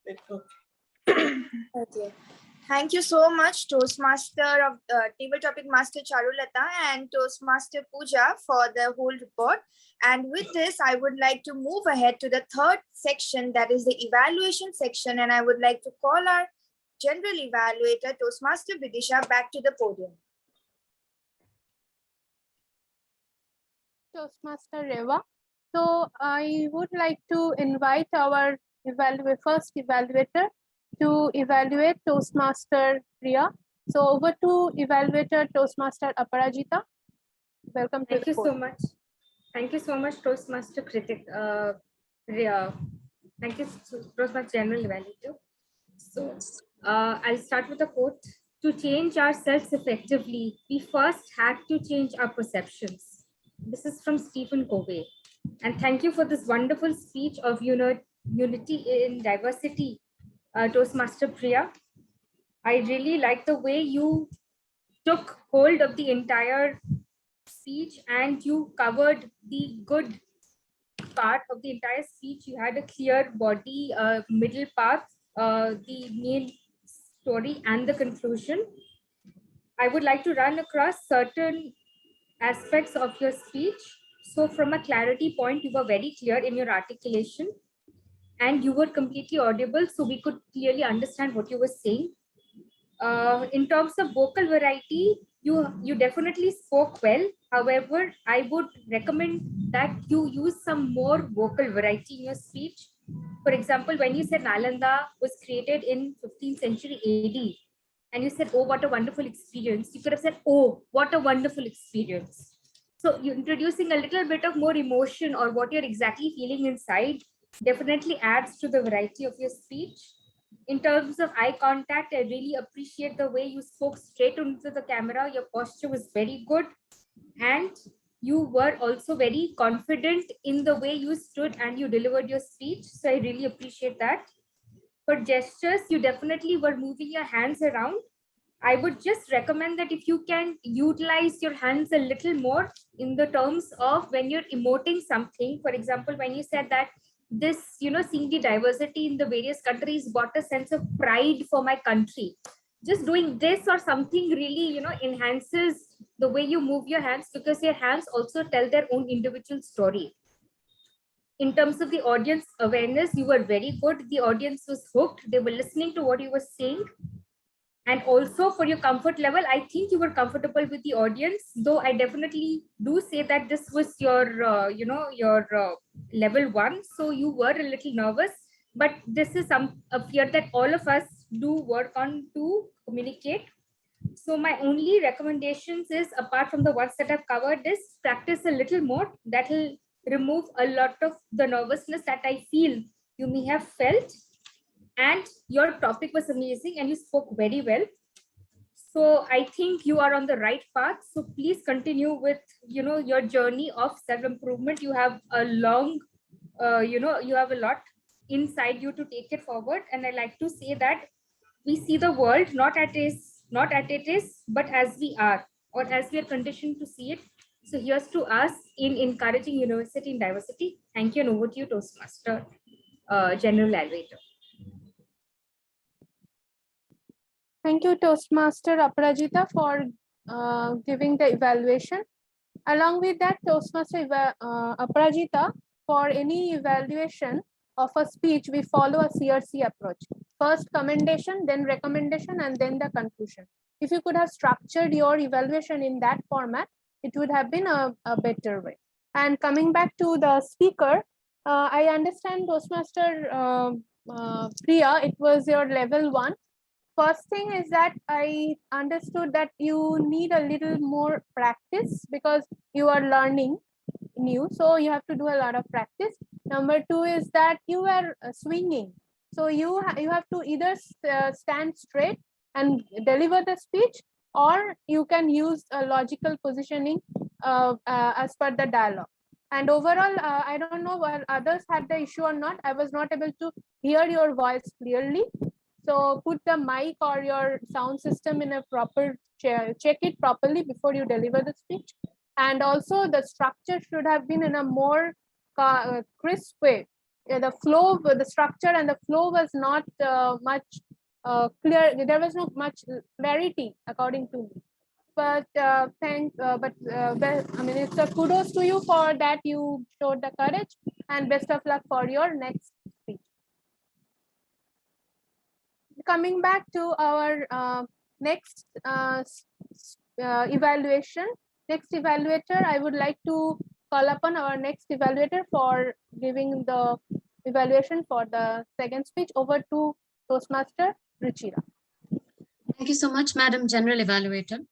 Okay. Thank you so much, Toastmaster of Table Topic Master Charulata and Toastmaster Pooja for the whole report. And with this, I would like to move ahead to the third section, that is the evaluation section. And I would like to call our general evaluator, Toastmaster Vidisha, back to the podium. Toastmaster Rewa. So I would like to invite our first evaluator to evaluate Toastmaster Priya. So over to evaluator Toastmaster Aparajita. Welcome. Thank you so much. Thank you so much, Toastmaster Priya. Thank you, Toastmaster General Evaluator. So I'll start with a quote. To change ourselves effectively, we first had to change our perceptions. This is from Stephen Covey. And thank you for this wonderful speech of unity in diversity, Toastmaster Priya. I really like the way you took hold of the entire speech and you covered the good part of the entire speech. You had a clear body, middle path, the main story and the conclusion, I would like to run across certain aspects of your speech. So from a clarity point, you were very clear in your articulation and you were completely audible, so we could clearly understand what you were saying. In terms of vocal variety, you definitely spoke well. However, I would recommend that you use some more vocal variety in your speech. For example, when you said Nalanda was created in 15th century AD, and you said, oh, what a wonderful experience, you could have said, oh, what a wonderful experience. So you're introducing a little bit of more emotion or what you're exactly feeling inside definitely adds to the variety of your speech. In terms of eye contact, I really appreciate the way you spoke straight into the camera. Your posture was very good. And you were also very confident in the way you stood and you delivered your speech. So I really appreciate that. For gestures, you definitely were moving your hands around. I would just recommend that if you can utilize your hands a little more in the terms of when you're emoting something. For example, when you said that this, seeing the diversity in the various countries brought a sense of pride for my country. Just doing this or something really, enhances the way you move your hands, because your hands also tell their own individual story. In terms of the audience awareness, you were very good. The audience was hooked. They were listening to what you were saying. And also for your comfort level, I think you were comfortable with the audience, though I definitely do say that this was your, level 1. So you were a little nervous, but this is a fear that all of us do work on to communicate. So my only recommendations is, apart from the ones that I've covered, is practice a little more. That will remove a lot of the nervousness that I feel you may have felt. And your topic was amazing and you spoke very well. So I think you are on the right path. So please continue with, your journey of self-improvement. You have a long, you have a lot inside you to take it forward. And I like to say that we see the world not at it is, but as we are, or as we are conditioned to see it. So here's to us in encouraging university and diversity. Thank you, and over to you, Toastmaster General Evaluator. Thank you, Toastmaster Aparajita, for giving the evaluation. Along with that, Toastmaster Aparajita, for any evaluation of a speech, we follow a CRC approach. First commendation, then recommendation, and then the conclusion. If you could have structured your evaluation in that format, it would have been a better way. And coming back to the speaker, I understand Toastmaster Priya, it was your level 1. First thing is that I understood that you need a little more practice because you are learning new. So you have to do a lot of practice. Number 2 is that you are swinging. So you have to either stand straight and deliver the speech, or you can use a logical positioning as per the dialogue. And overall, I don't know what others had the issue or not. I was not able to hear your voice clearly. So put the mic or your sound system in a proper chair, check it properly before you deliver the speech. And also the structure should have been in a more crisp way. The flow, the structure and the flow was not much clear. There was not much clarity according to me. But I mean, it's a kudos to you for that. You showed the courage, and best of luck for your next speech. Coming back to our next evaluation, next evaluator, I would like to call upon our next evaluator for giving the evaluation for the second speech. Over to Toastmaster Ruchira. Thank you so much, Madam General Evaluator.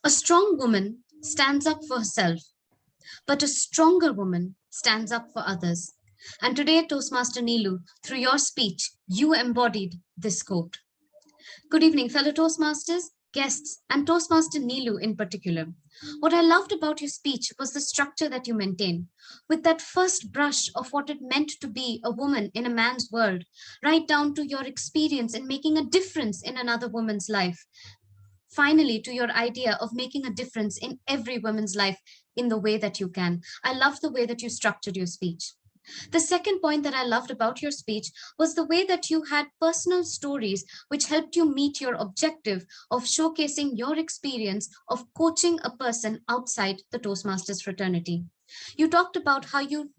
A strong woman stands up for herself, but a stronger woman stands up for others. And today, Toastmaster Nilu, through your speech, you embodied this quote. Good evening, fellow Toastmasters, guests, and Toastmaster Nilu in particular. What I loved about your speech was the structure that you maintained, with that first brush of what it meant to be a woman in a man's world, right down to your experience in making a difference in another woman's life. Finally, to your idea of making a difference in every woman's life in the way that you can. I love the way that you structured your speech. The second point that I loved about your speech was the way that you had personal stories which helped you meet your objective of showcasing your experience of coaching a person outside the Toastmasters fraternity. You talked about how you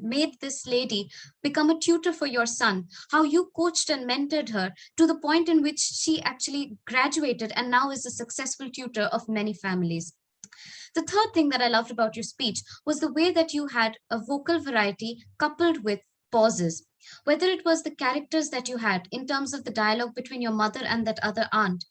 made this lady become a tutor for your son, how you coached and mentored her to the point in which she actually graduated and now is a successful tutor of many families. The third thing that I loved about your speech was the way that you had a vocal variety coupled with pauses. Whether it was the characters that you had in terms of the dialogue between your mother and that other aunt,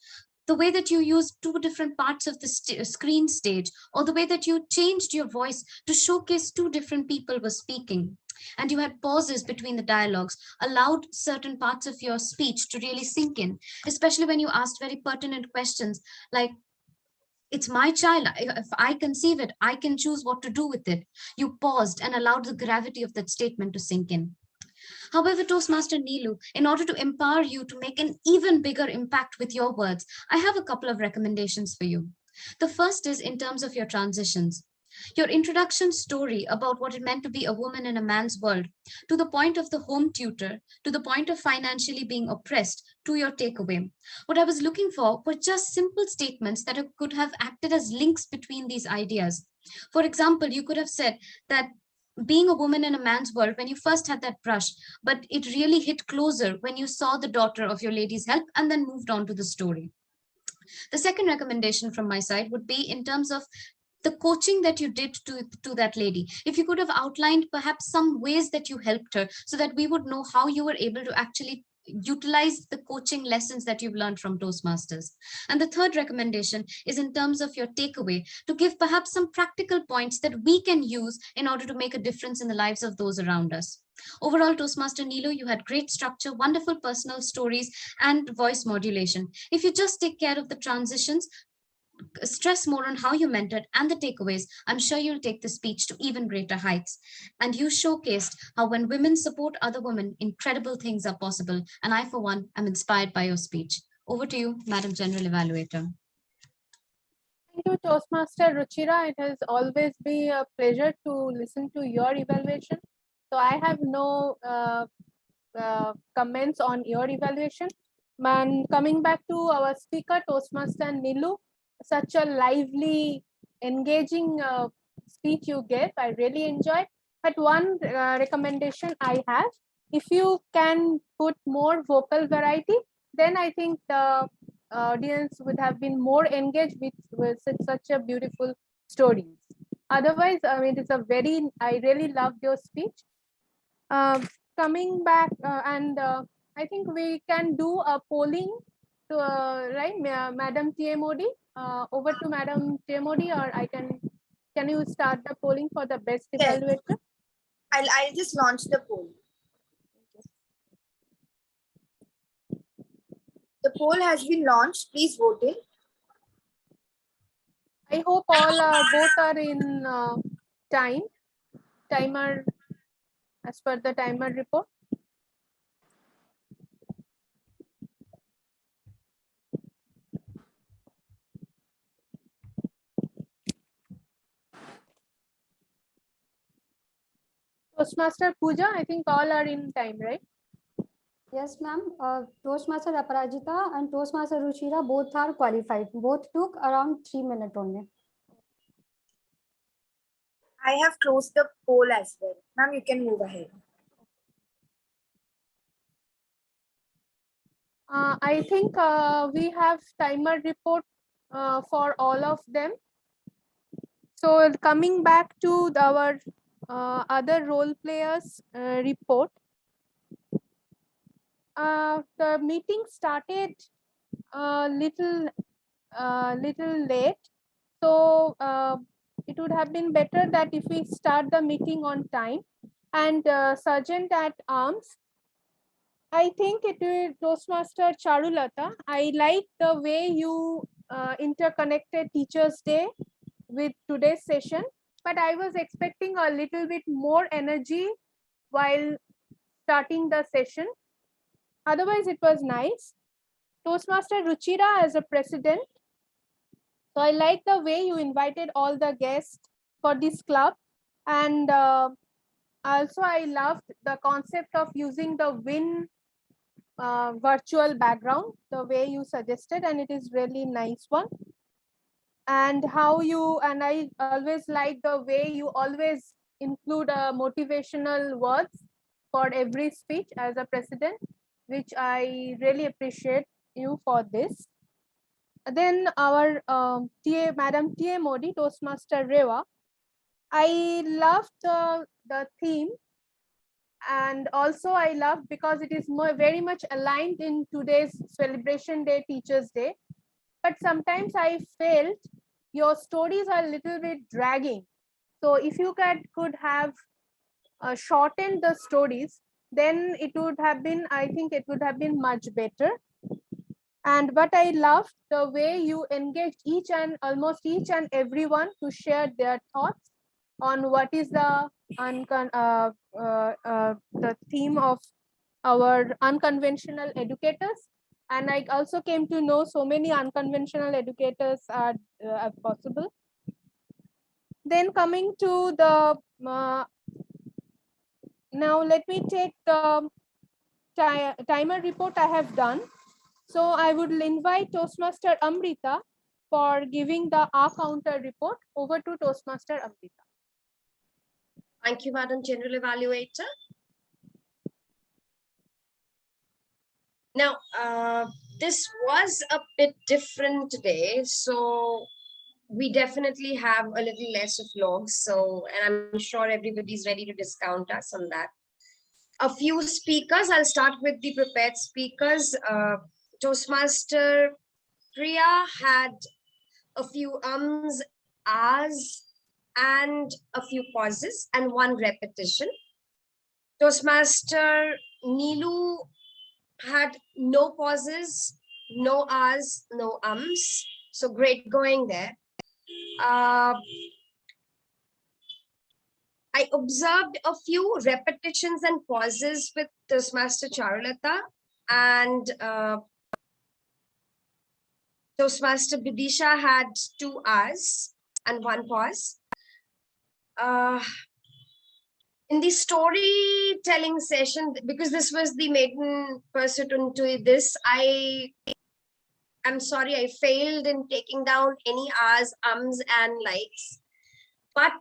the way that you used two different parts of the screen stage, or the way that you changed your voice to showcase two different people were speaking. And you had pauses between the dialogues, allowed certain parts of your speech to really sink in, especially when you asked very pertinent questions like, it's my child. If I conceive it, I can choose what to do with it. You paused and allowed the gravity of that statement to sink in. However, Toastmaster Nilu, in order to empower you to make an even bigger impact with your words, I have a couple of recommendations for you. The first is in terms of your transitions. Your introduction story about what it meant to be a woman in a man's world, to the point of the home tutor, to the point of financially being oppressed, to your takeaway. What I was looking for were just simple statements that could have acted as links between these ideas. For example, you could have said that being a woman in a man's world, when you first had that brush, but it really hit closer when you saw the daughter of your lady's help and then moved on to the story. The second recommendation from my side would be in terms of the coaching that you did to that lady. If you could have outlined perhaps some ways that you helped her so that we would know how you were able to actually utilize the coaching lessons that you've learned from Toastmasters. And the third recommendation is in terms of your takeaway, to give perhaps some practical points that we can use in order to make a difference in the lives of those around us. Overall, Toastmaster Nilu, you had great structure, wonderful personal stories, and voice modulation. If you just take care of the transitions, stress more on how you mentored and the takeaways, I'm sure you'll take the speech to even greater heights. And you showcased how when women support other women, incredible things are possible. And I, for one, am inspired by your speech. Over to you, Madam General Evaluator. Thank you, Toastmaster Ruchira. It has always been a pleasure to listen to your evaluation. So I have no comments on your evaluation. And coming back to our speaker, Toastmaster Nilu, such a lively, engaging speech you gave. I really enjoyed. But one recommendation I have, if you can put more vocal variety, then I think the audience would have been more engaged with such a beautiful story. Otherwise, I mean, I really loved your speech. Coming back I think we can do a polling to right, Madam TMOD. Over to Madam TMOD, or can you start the polling for the best evaluator? I'll just launch the poll. The poll has been launched. Please vote in. I hope all both are in timer as per the timer report. Toastmaster Pooja, I think all are in time, right? Yes, ma'am. Toastmaster Aparajita and Toastmaster Ruchira both are qualified. Both took around 3 minutes only. I have closed the poll as well. Ma'am, you can move ahead. I think we have timer report for all of them. So coming back to our other role players report, the meeting started a little late, so it would have been better that if we start the meeting on time. And Sergeant at Arms, I think it is Toastmaster Charulata. I like the way you interconnected Teachers' Day with today's session, but I was expecting a little bit more energy while starting the session. Otherwise, it was nice. Toastmaster Ruchira as a president. So I like the way you invited all the guests for this club, and Also, I loved the concept of using the WIN virtual background, the way you suggested, and it is really nice one. And I always like the way you always include motivational words for every speech as a president, which I really appreciate you for this. Then our TA, Madam TA Modi, Toastmaster Rewa, I loved the theme, and also I loved because it is very much aligned in today's celebration day, Teachers Day. But sometimes I felt your stories are a little bit dragging. So if you could have shortened the stories, then it would have been, I think it would have been much better. But I loved the way you engaged almost each and everyone to share their thoughts on what is the theme of our unconventional educators. And I also came to know so many unconventional educators are possible. Then coming to the, now let me take the timer report I have done. So I would invite Toastmaster Amrita for giving the counter report. Over to Toastmaster Amrita. Thank you, Madam General Evaluator. Now, this was a bit different today, so we definitely have a little less of logs. So, and I'm sure everybody's ready to discount us on that. A few speakers, I'll start with the prepared speakers. Toastmaster Priya had a few ums, ahs, and a few pauses and one repetition. Toastmaster Nilu had no pauses, no ahs, no ums. So great going there. I observed a few repetitions and pauses with Toastmaster Charulata, and Toastmaster Bidisha had 2 ahs and 1 pause. In the storytelling session, because this was the maiden pursuit into this, I'm sorry, I failed in taking down any ahs, ums, and likes. But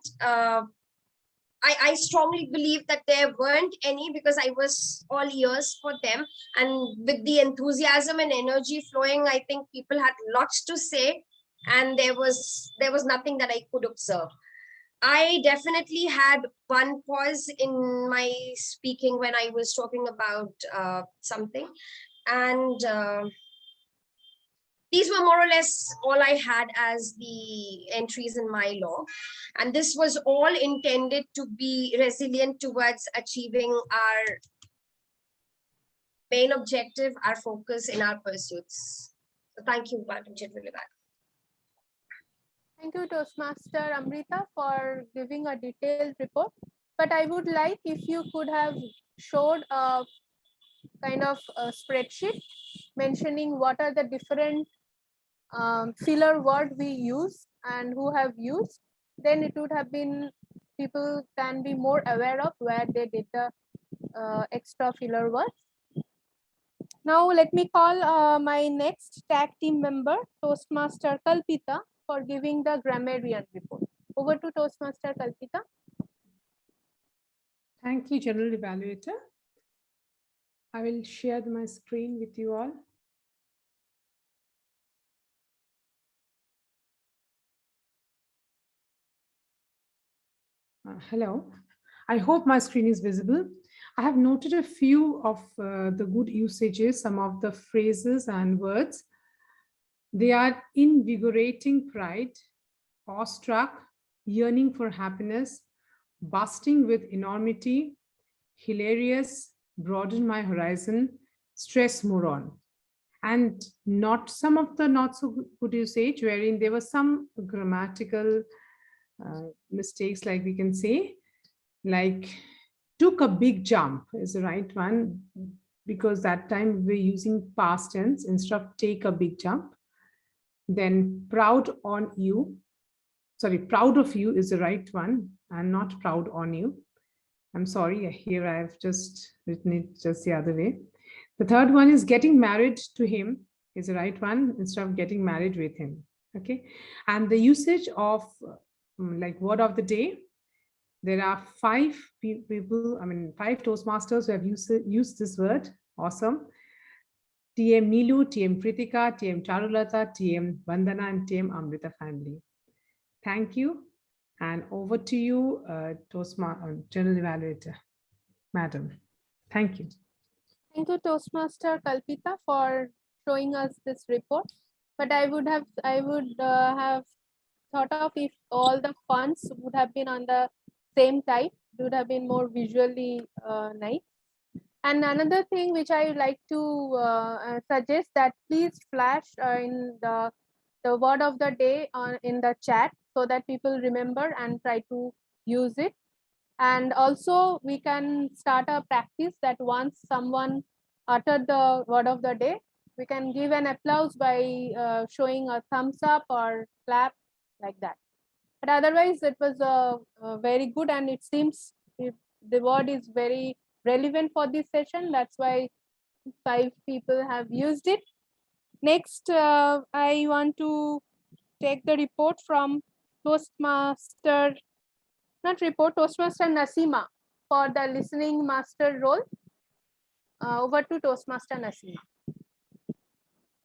I strongly believe that there weren't any, because I was all ears for them. And with the enthusiasm and energy flowing, I think people had lots to say, and there was nothing that I could observe. I definitely had 1 pause in my speaking when I was talking about something. And these were more or less all I had as the entries in my log. And this was all intended to be resilient towards achieving our main objective, our focus in our pursuits. So thank you, Madam General. Thank you, Toastmaster Amrita, for giving a detailed report. But I would like if you could have showed a kind of a spreadsheet mentioning what are the different filler word we use and who have used, then it would have been, people can be more aware of where they did the extra filler words. Now let me call my next tag team member, Toastmaster Kalpita, for giving the grammarian report. Over to Toastmaster Kalpita. Thank you, General Evaluator. I will share my screen with you all. Hello. I hope my screen is visible. I have noted a few of the good usages, some of the phrases and words. They are invigorating pride, awestruck, yearning for happiness, busting with enormity, hilarious, broaden my horizon, stress more on. And not some of the not so good usage wherein there were some grammatical mistakes, like we can say, like took a big jump is the right one, because that time we're using past tense instead of take a big jump. Then proud on you, sorry, proud of you is the right one and not proud on you. I'm sorry, here I have just written it just the other way. The third one is getting married to him is the right one instead of getting married with him. Okay. And the usage of like word of the day, there are 5 people, 5 Toastmasters who have used this word. Awesome. TM Nilu, TM Kritika, TM Charulata, TM Vandana, and TM Amrita family. Thank you. And over to you, General Evaluator, Madam. Thank you. Thank you, Toastmaster Kalpita, for showing us this report. But I would have thought of if all the fonts would have been on the same type, it would have been more visually nice. And another thing which I would like to suggest that please flash in the word of the day in the chat so that people remember and try to use it. And also we can start a practice that once someone uttered the word of the day, we can give an applause by showing a thumbs up or clap like that. But otherwise it was very good, and it seems the word is very relevant for this session. That's why 5 people have used it. Next, I want to take the report from Toastmaster Nasima for the listening master role. Over to Toastmaster Nasima.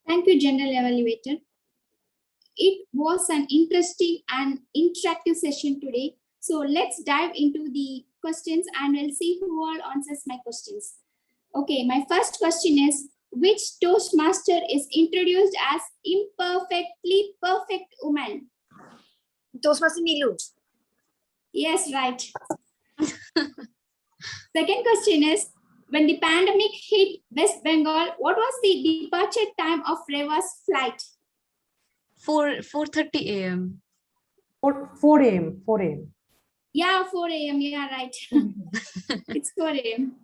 Thank you, General Evaluator. It was an interesting and interactive session today. So let's dive into the questions and we'll see who all answers my questions. Okay, my first question is, which Toastmaster is introduced as imperfectly perfect woman? Toastmaster Nilu. Yes, right. Second question is, when the pandemic hit West Bengal, what was the departure time of Rewa's flight? 4:30 a.m. 4 a.m. 4 a.m. Yeah, 4 a.m. Yeah, right. It's 4 a.m.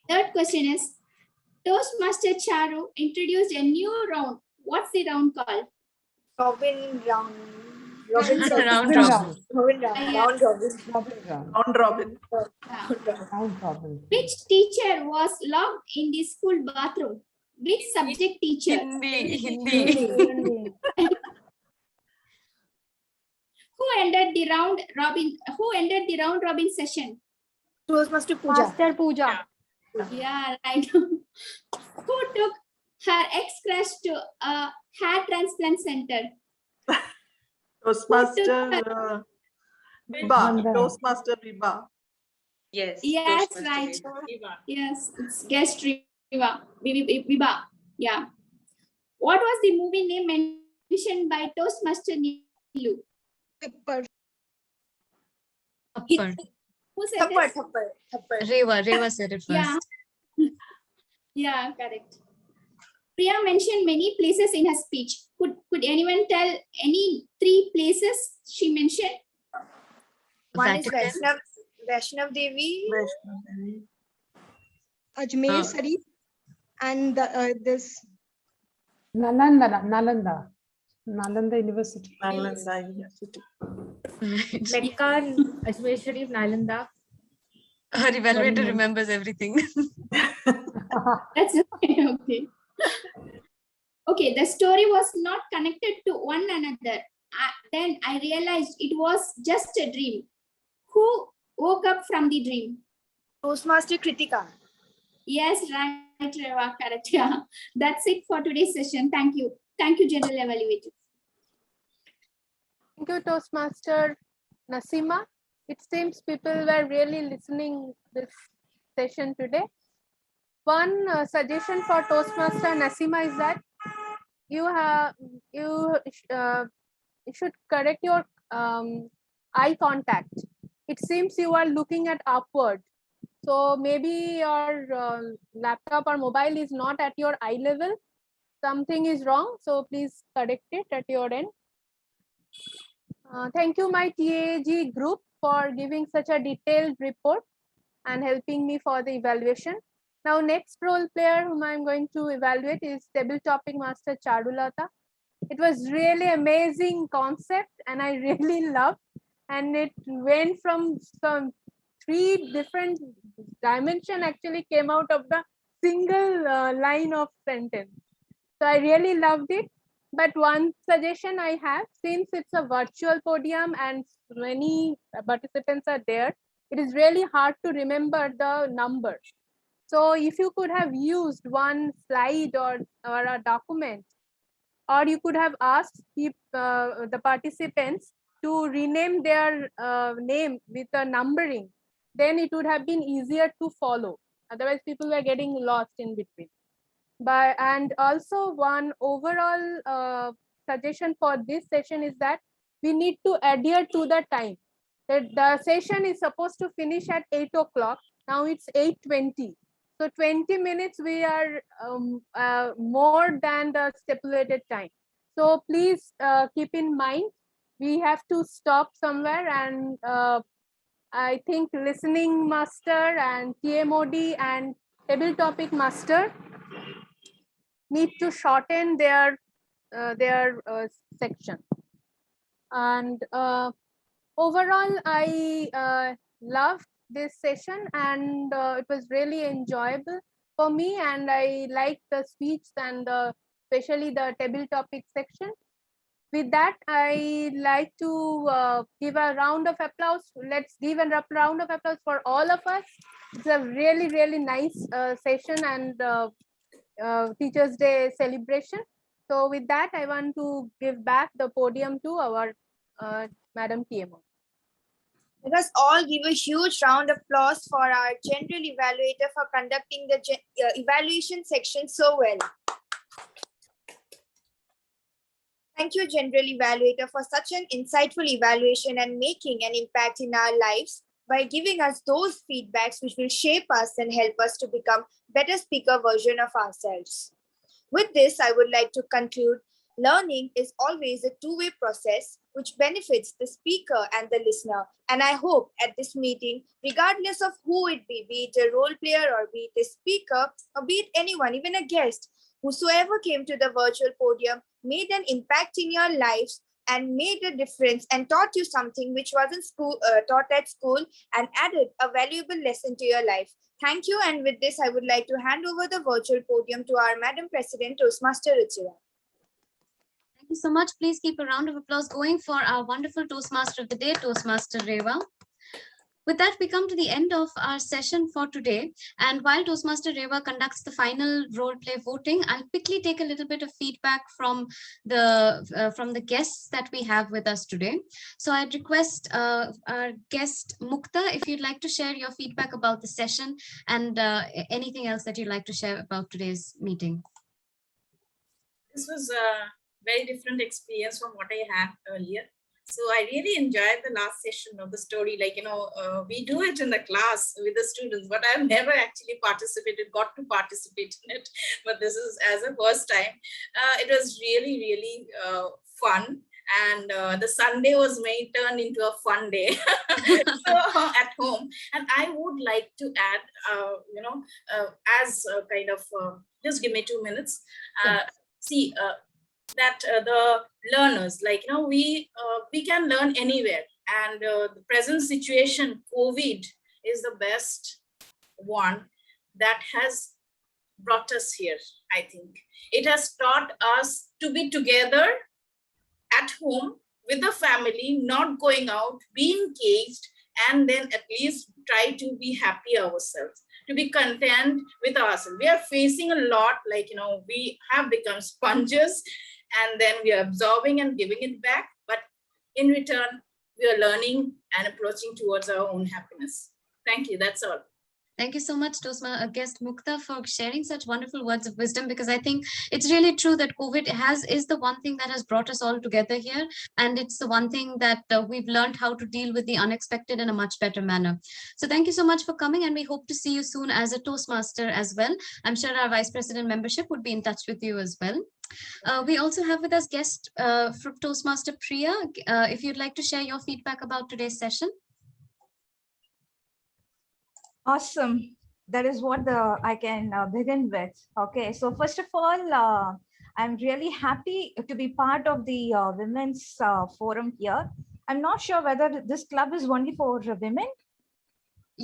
Third question is, Toastmaster Charu introduced a new round. What's the round called? Robin round. Robin Robin round. Round robin. Which teacher was locked in the school bathroom? Which subject teacher? Hindi. Who ended the round robin session? Toastmaster Pooja. Master Pooja. Yeah, right. Who took her ex-crush to a hair transplant center? Toastmaster Viba. Toastmaster Viba. Yes. Yes, Toastmaster right. Viva. Yes, it's guest Viva. Yeah. What was the movie name mentioned by Toastmaster Nilu? Pepper. Who said this? Rewa said it first. Yeah. Yeah, correct. Priya mentioned many places in her speech. Could anyone tell any 3 places she mentioned? One is Vaishnav Devi. Ajmer Sharif and this Nalanda University. Nalanda University. Mecca, Ajmer Sharif, Nalanda. Her evaluator remembers everything. That's okay. Okay, the story was not connected to one another. Then I realized it was just a dream. Who woke up from the dream? Toastmaster Kritika. Yes, right, Rewa, correct. Yeah. That's it for today's session. Thank you. Thank you, General Evaluator. Thank you, Toastmaster Nasima. It seems people were really listening this session today. One suggestion for Toastmaster Nasima is that you should correct your eye contact. It seems you are looking at upward. So maybe your laptop or mobile is not at your eye level. Something is wrong. So please correct it at your end. Thank you, my TAG group, for giving such a detailed report and helping me for the evaluation. Now, next role player whom I'm going to evaluate is Table Topping Master Charulata. It was really amazing concept and I really loved, and it went from some three different dimension actually came out of the single line of sentence. So I really loved it. But one suggestion I have, since it's a virtual podium and many participants are there, it is really hard to remember the numbers. So if you could have used one slide or a document, or you could have asked the participants to rename their name with a numbering, then it would have been easier to follow. Otherwise, people were getting lost in between. And also one overall suggestion for this session is that we need to adhere to the time. The session is supposed to finish at 8 o'clock. Now it's 8:20. So 20 minutes we are more than the stipulated time. So please keep in mind, we have to stop somewhere, and I think listening master and TMOD and table topic master need to shorten their section. And overall, I loved this session, and it was really enjoyable for me, and I liked the speech and especially the table topic section. With that, I like to give a round of applause. Let's give a round of applause for all of us. It's a really, really nice session and Teachers' Day celebration. So with that, I want to give back the podium to our Madam TMO. Let us all give a huge round of applause for our general evaluator for conducting the evaluation section so well. Thank you, General Evaluator, for such an insightful evaluation and making an impact in our lives by giving us those feedbacks which will shape us and help us to become better speaker version of ourselves. With this, I would like to conclude, learning is always a two-way process which benefits the speaker and the listener. And I hope at this meeting, regardless of who it be it a role player or be it a speaker or be it anyone, even a guest, whosoever came to the virtual podium made an impact in your lives and made a difference and taught you something which wasn't taught at school and added a valuable lesson to your life. Thank you. And with this, I would like to hand over the virtual podium to our Madam President, Toastmaster Ruchira. Thank you so much. Please keep a round of applause going for our wonderful Toastmaster of the day, Toastmaster Rewa. With that, we come to the end of our session for today. And while Toastmaster Rewa conducts the final role play voting, I'll quickly take a little bit of feedback from the guests that we have with us today. So I'd request our guest Mukta, if you'd like to share your feedback about the session and anything else that you'd like to share about today's meeting. This was a very different experience from what I had earlier. So I really enjoyed the last session of the story. Like, we do it in the class with the students, but I've never actually got to participate in it. But this is as a first time. It was really, really fun. And the Sunday was turned into a fun day so, at home. And I would like to add, as a kind of, just give me 2 minutes. That the learners, we can learn anywhere, and the present situation, COVID, is the best one that has brought us here. I think it has taught us to be together at home with the family, not going out, being caged, and then at least try to be happy ourselves, to be content with ourselves. We are facing a lot, we have become sponges, and then we are absorbing and giving it back. But in return, we are learning and approaching towards our own happiness. Thank you. That's all. Thank you so much, guest Mukta, for sharing such wonderful words of wisdom, because I think it's really true that COVID is the one thing that has brought us all together here. And it's the one thing that we've learned how to deal with the unexpected in a much better manner. So thank you so much for coming, and we hope to see you soon as a Toastmaster as well. I'm sure our Vice President membership would be in touch with you as well. We also have with us guest from Toastmaster Priya. If you'd like to share your feedback about today's session. Awesome. That is what I can begin with. Okay, so first of all, I'm really happy to be part of the women's forum here. I'm not sure whether this club is only for women.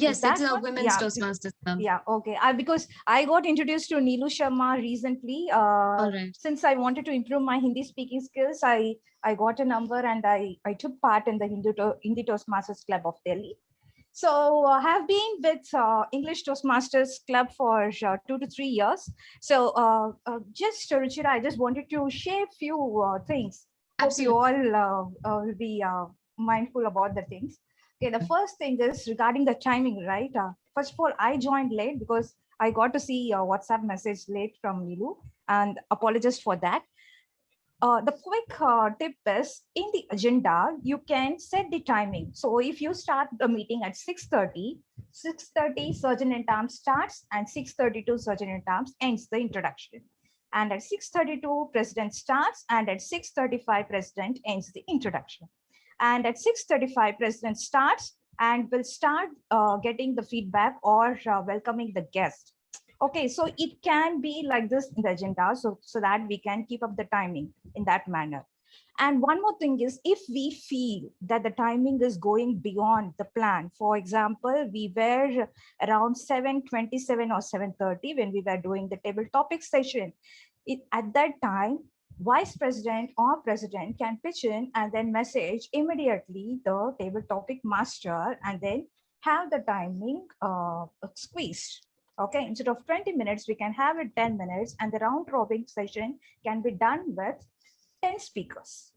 Yes, that it's a one? women's Yeah, Toastmasters Club. yeah, okay. Because I got introduced to Nilu Sharma recently. All right. Since I wanted to improve my Hindi speaking skills, I got a number and I took part in the Hindi Toastmasters Club of Delhi. So I have been with English Toastmasters Club for 2 to 3 years. So just Ruchira, I just wanted to share a few things. Hope you all will be mindful about the things. Okay, the first thing is regarding the timing, right? First of all, I joined late because I got to see a WhatsApp message late from Nilu, and apologize for that. The quick tip is in the agenda, you can set the timing. So if you start the meeting at 6:30, 6:30 Surgeon at Arms starts and 6:32 Surgeon at Arms ends the introduction. And at 6:32 President starts and at 6:35 President ends the introduction. And at 6:35 President starts and will start getting the feedback or welcoming the guest. Okay, so it can be like this in the agenda, so that we can keep up the timing in that manner. And one more thing is, if we feel that the timing is going beyond the plan, for example, we were around 7:27 or 7:30 when we were doing the table topic session. At that time, vice president or president can pitch in and then message immediately the table topic master and then have the timing squeezed. Okay, instead of 20 minutes, we can have it 10 minutes, and the round robin session can be done with 10 speakers.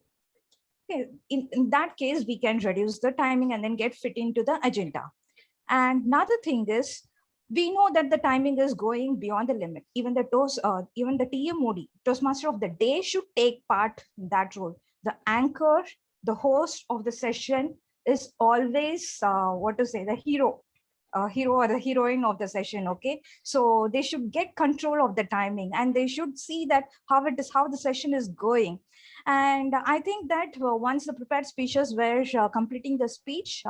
Okay, in that case, we can reduce the timing and then get fit into the agenda. And another thing is, we know that the timing is going beyond the limit. Even the TMOD, Toastmaster of the Day, should take part in that role. The anchor, the host of the session is always, the hero or the heroine of the session. Okay, so they should get control of the timing and they should see that how the session is going. And I think that once the prepared speeches were completing the speech,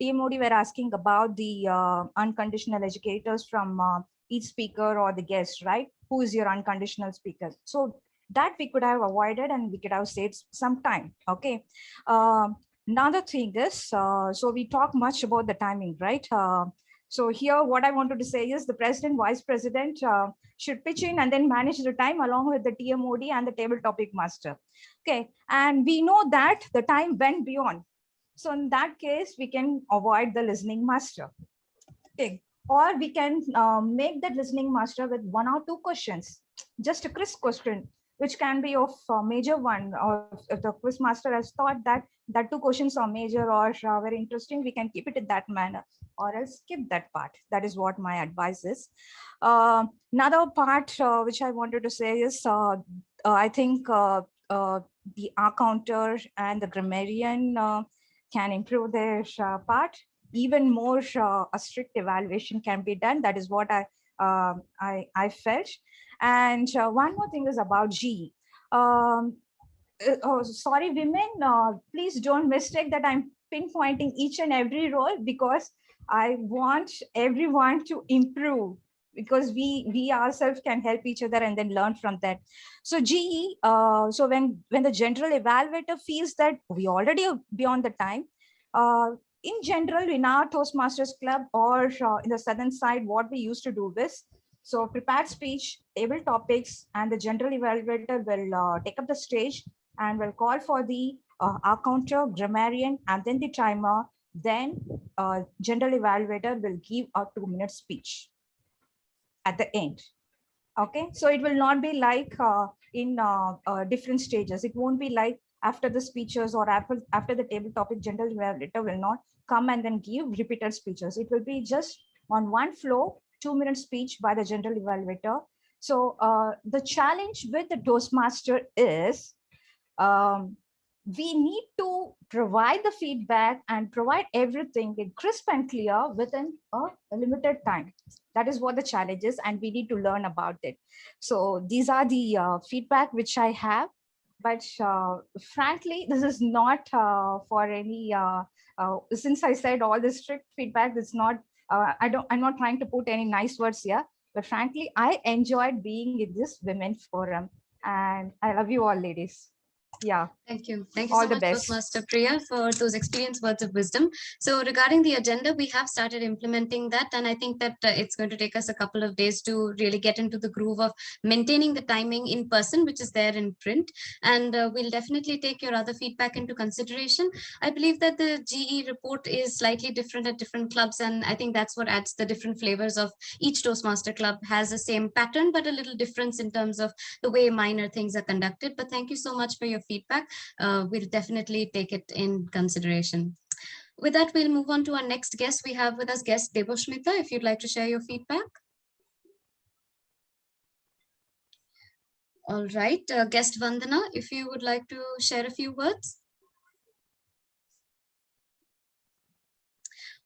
TMOD were asking about the unconditional educators from each speaker or the guest, right? Who is your unconditional speaker? So that we could have avoided and we could have saved some time. Okay. Another thing is, so we talk much about the timing, right? So here, what I wanted to say is the president, vice president should pitch in and then manage the time along with the TMOD and the table topic master. Okay, and we know that the time went beyond. So in that case, we can avoid the listening master. Okay, or we can make that listening master with 1 or 2 questions, just a crisp question, which can be of major one, or if the quiz master has thought that 2 questions are major or very interesting, we can keep it in that manner, or else skip that part. That is what my advice is. Another part which I wanted to say is, I think the counter and the grammarian can improve their part. Even more a strict evaluation can be done. That is what I felt. And one more thing is about G. Sorry, women, please don't mistake that I'm pinpointing each and every role, because I want everyone to improve, because we ourselves can help each other and then learn from that. So GE, so when the general evaluator feels that we already are beyond the time, in general, in our Toastmasters Club or in the southern side, what we used to do is, so prepared speech, table topics, and the general evaluator will take up the stage and will call for the counter, grammarian, and then the timer. Then general evaluator will give a 2-minute speech at the end. Okay, so it will not be like in different stages. It won't be like after the speeches or after the table topic, general evaluator will not come and then give repeated speeches. It will be just on one flow, 2-minute speech by the general evaluator. So the challenge with the Toastmaster is we need to provide the feedback and provide everything in crisp and clear within a limited time. That is what the challenge is, and we need to learn about it. So these are the feedback which I have. But frankly, this is not for any, since I said all this strict feedback, it's not, I'm not trying to put any nice words here, but frankly, I enjoyed being in this women's forum, and I love you all, ladies. Yeah. Thank you. Thank you All so the much, best. Toastmaster Priya, for those experienced words of wisdom. So regarding the agenda, we have started implementing that. And I think that it's going to take us a couple of days to really get into the groove of maintaining the timing in person, which is there in print. And we'll definitely take your other feedback into consideration. I believe that the GE report is slightly different at different clubs. And I think that's what adds the different flavors of each Toastmaster club. Has the same pattern, but a little difference in terms of the way minor things are conducted. But thank you so much for your feedback. We'll definitely take it in consideration. With that, we'll move on to our next guest. We have with us guest Deboshmita, if you'd like to share your feedback. All right, guest Vandana, if you would like to share a few words.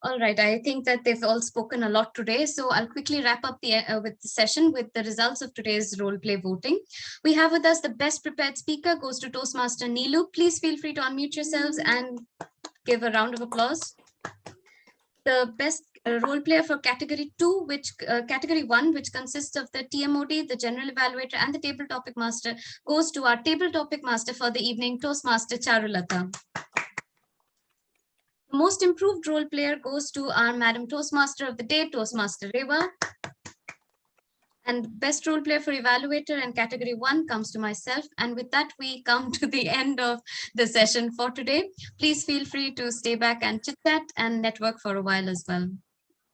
All right, I think that they've all spoken a lot today, so I'll quickly wrap up with the session with the results of today's role play voting. We have with us the best prepared speaker goes to Toastmaster Nilu. Please feel free to unmute yourselves and give a round of applause. The best role player for category 2, which category 1, which consists of the TMOD, the general evaluator, and the table topic master, goes to our table topic master for the evening, Toastmaster Charulata. The most improved role player goes to our Madam Toastmaster of the day, Toastmaster Rewa. And best role player for evaluator and category 1 comes to myself. And with that, we come to the end of the session for today. Please feel free to stay back and chit chat and network for a while as well.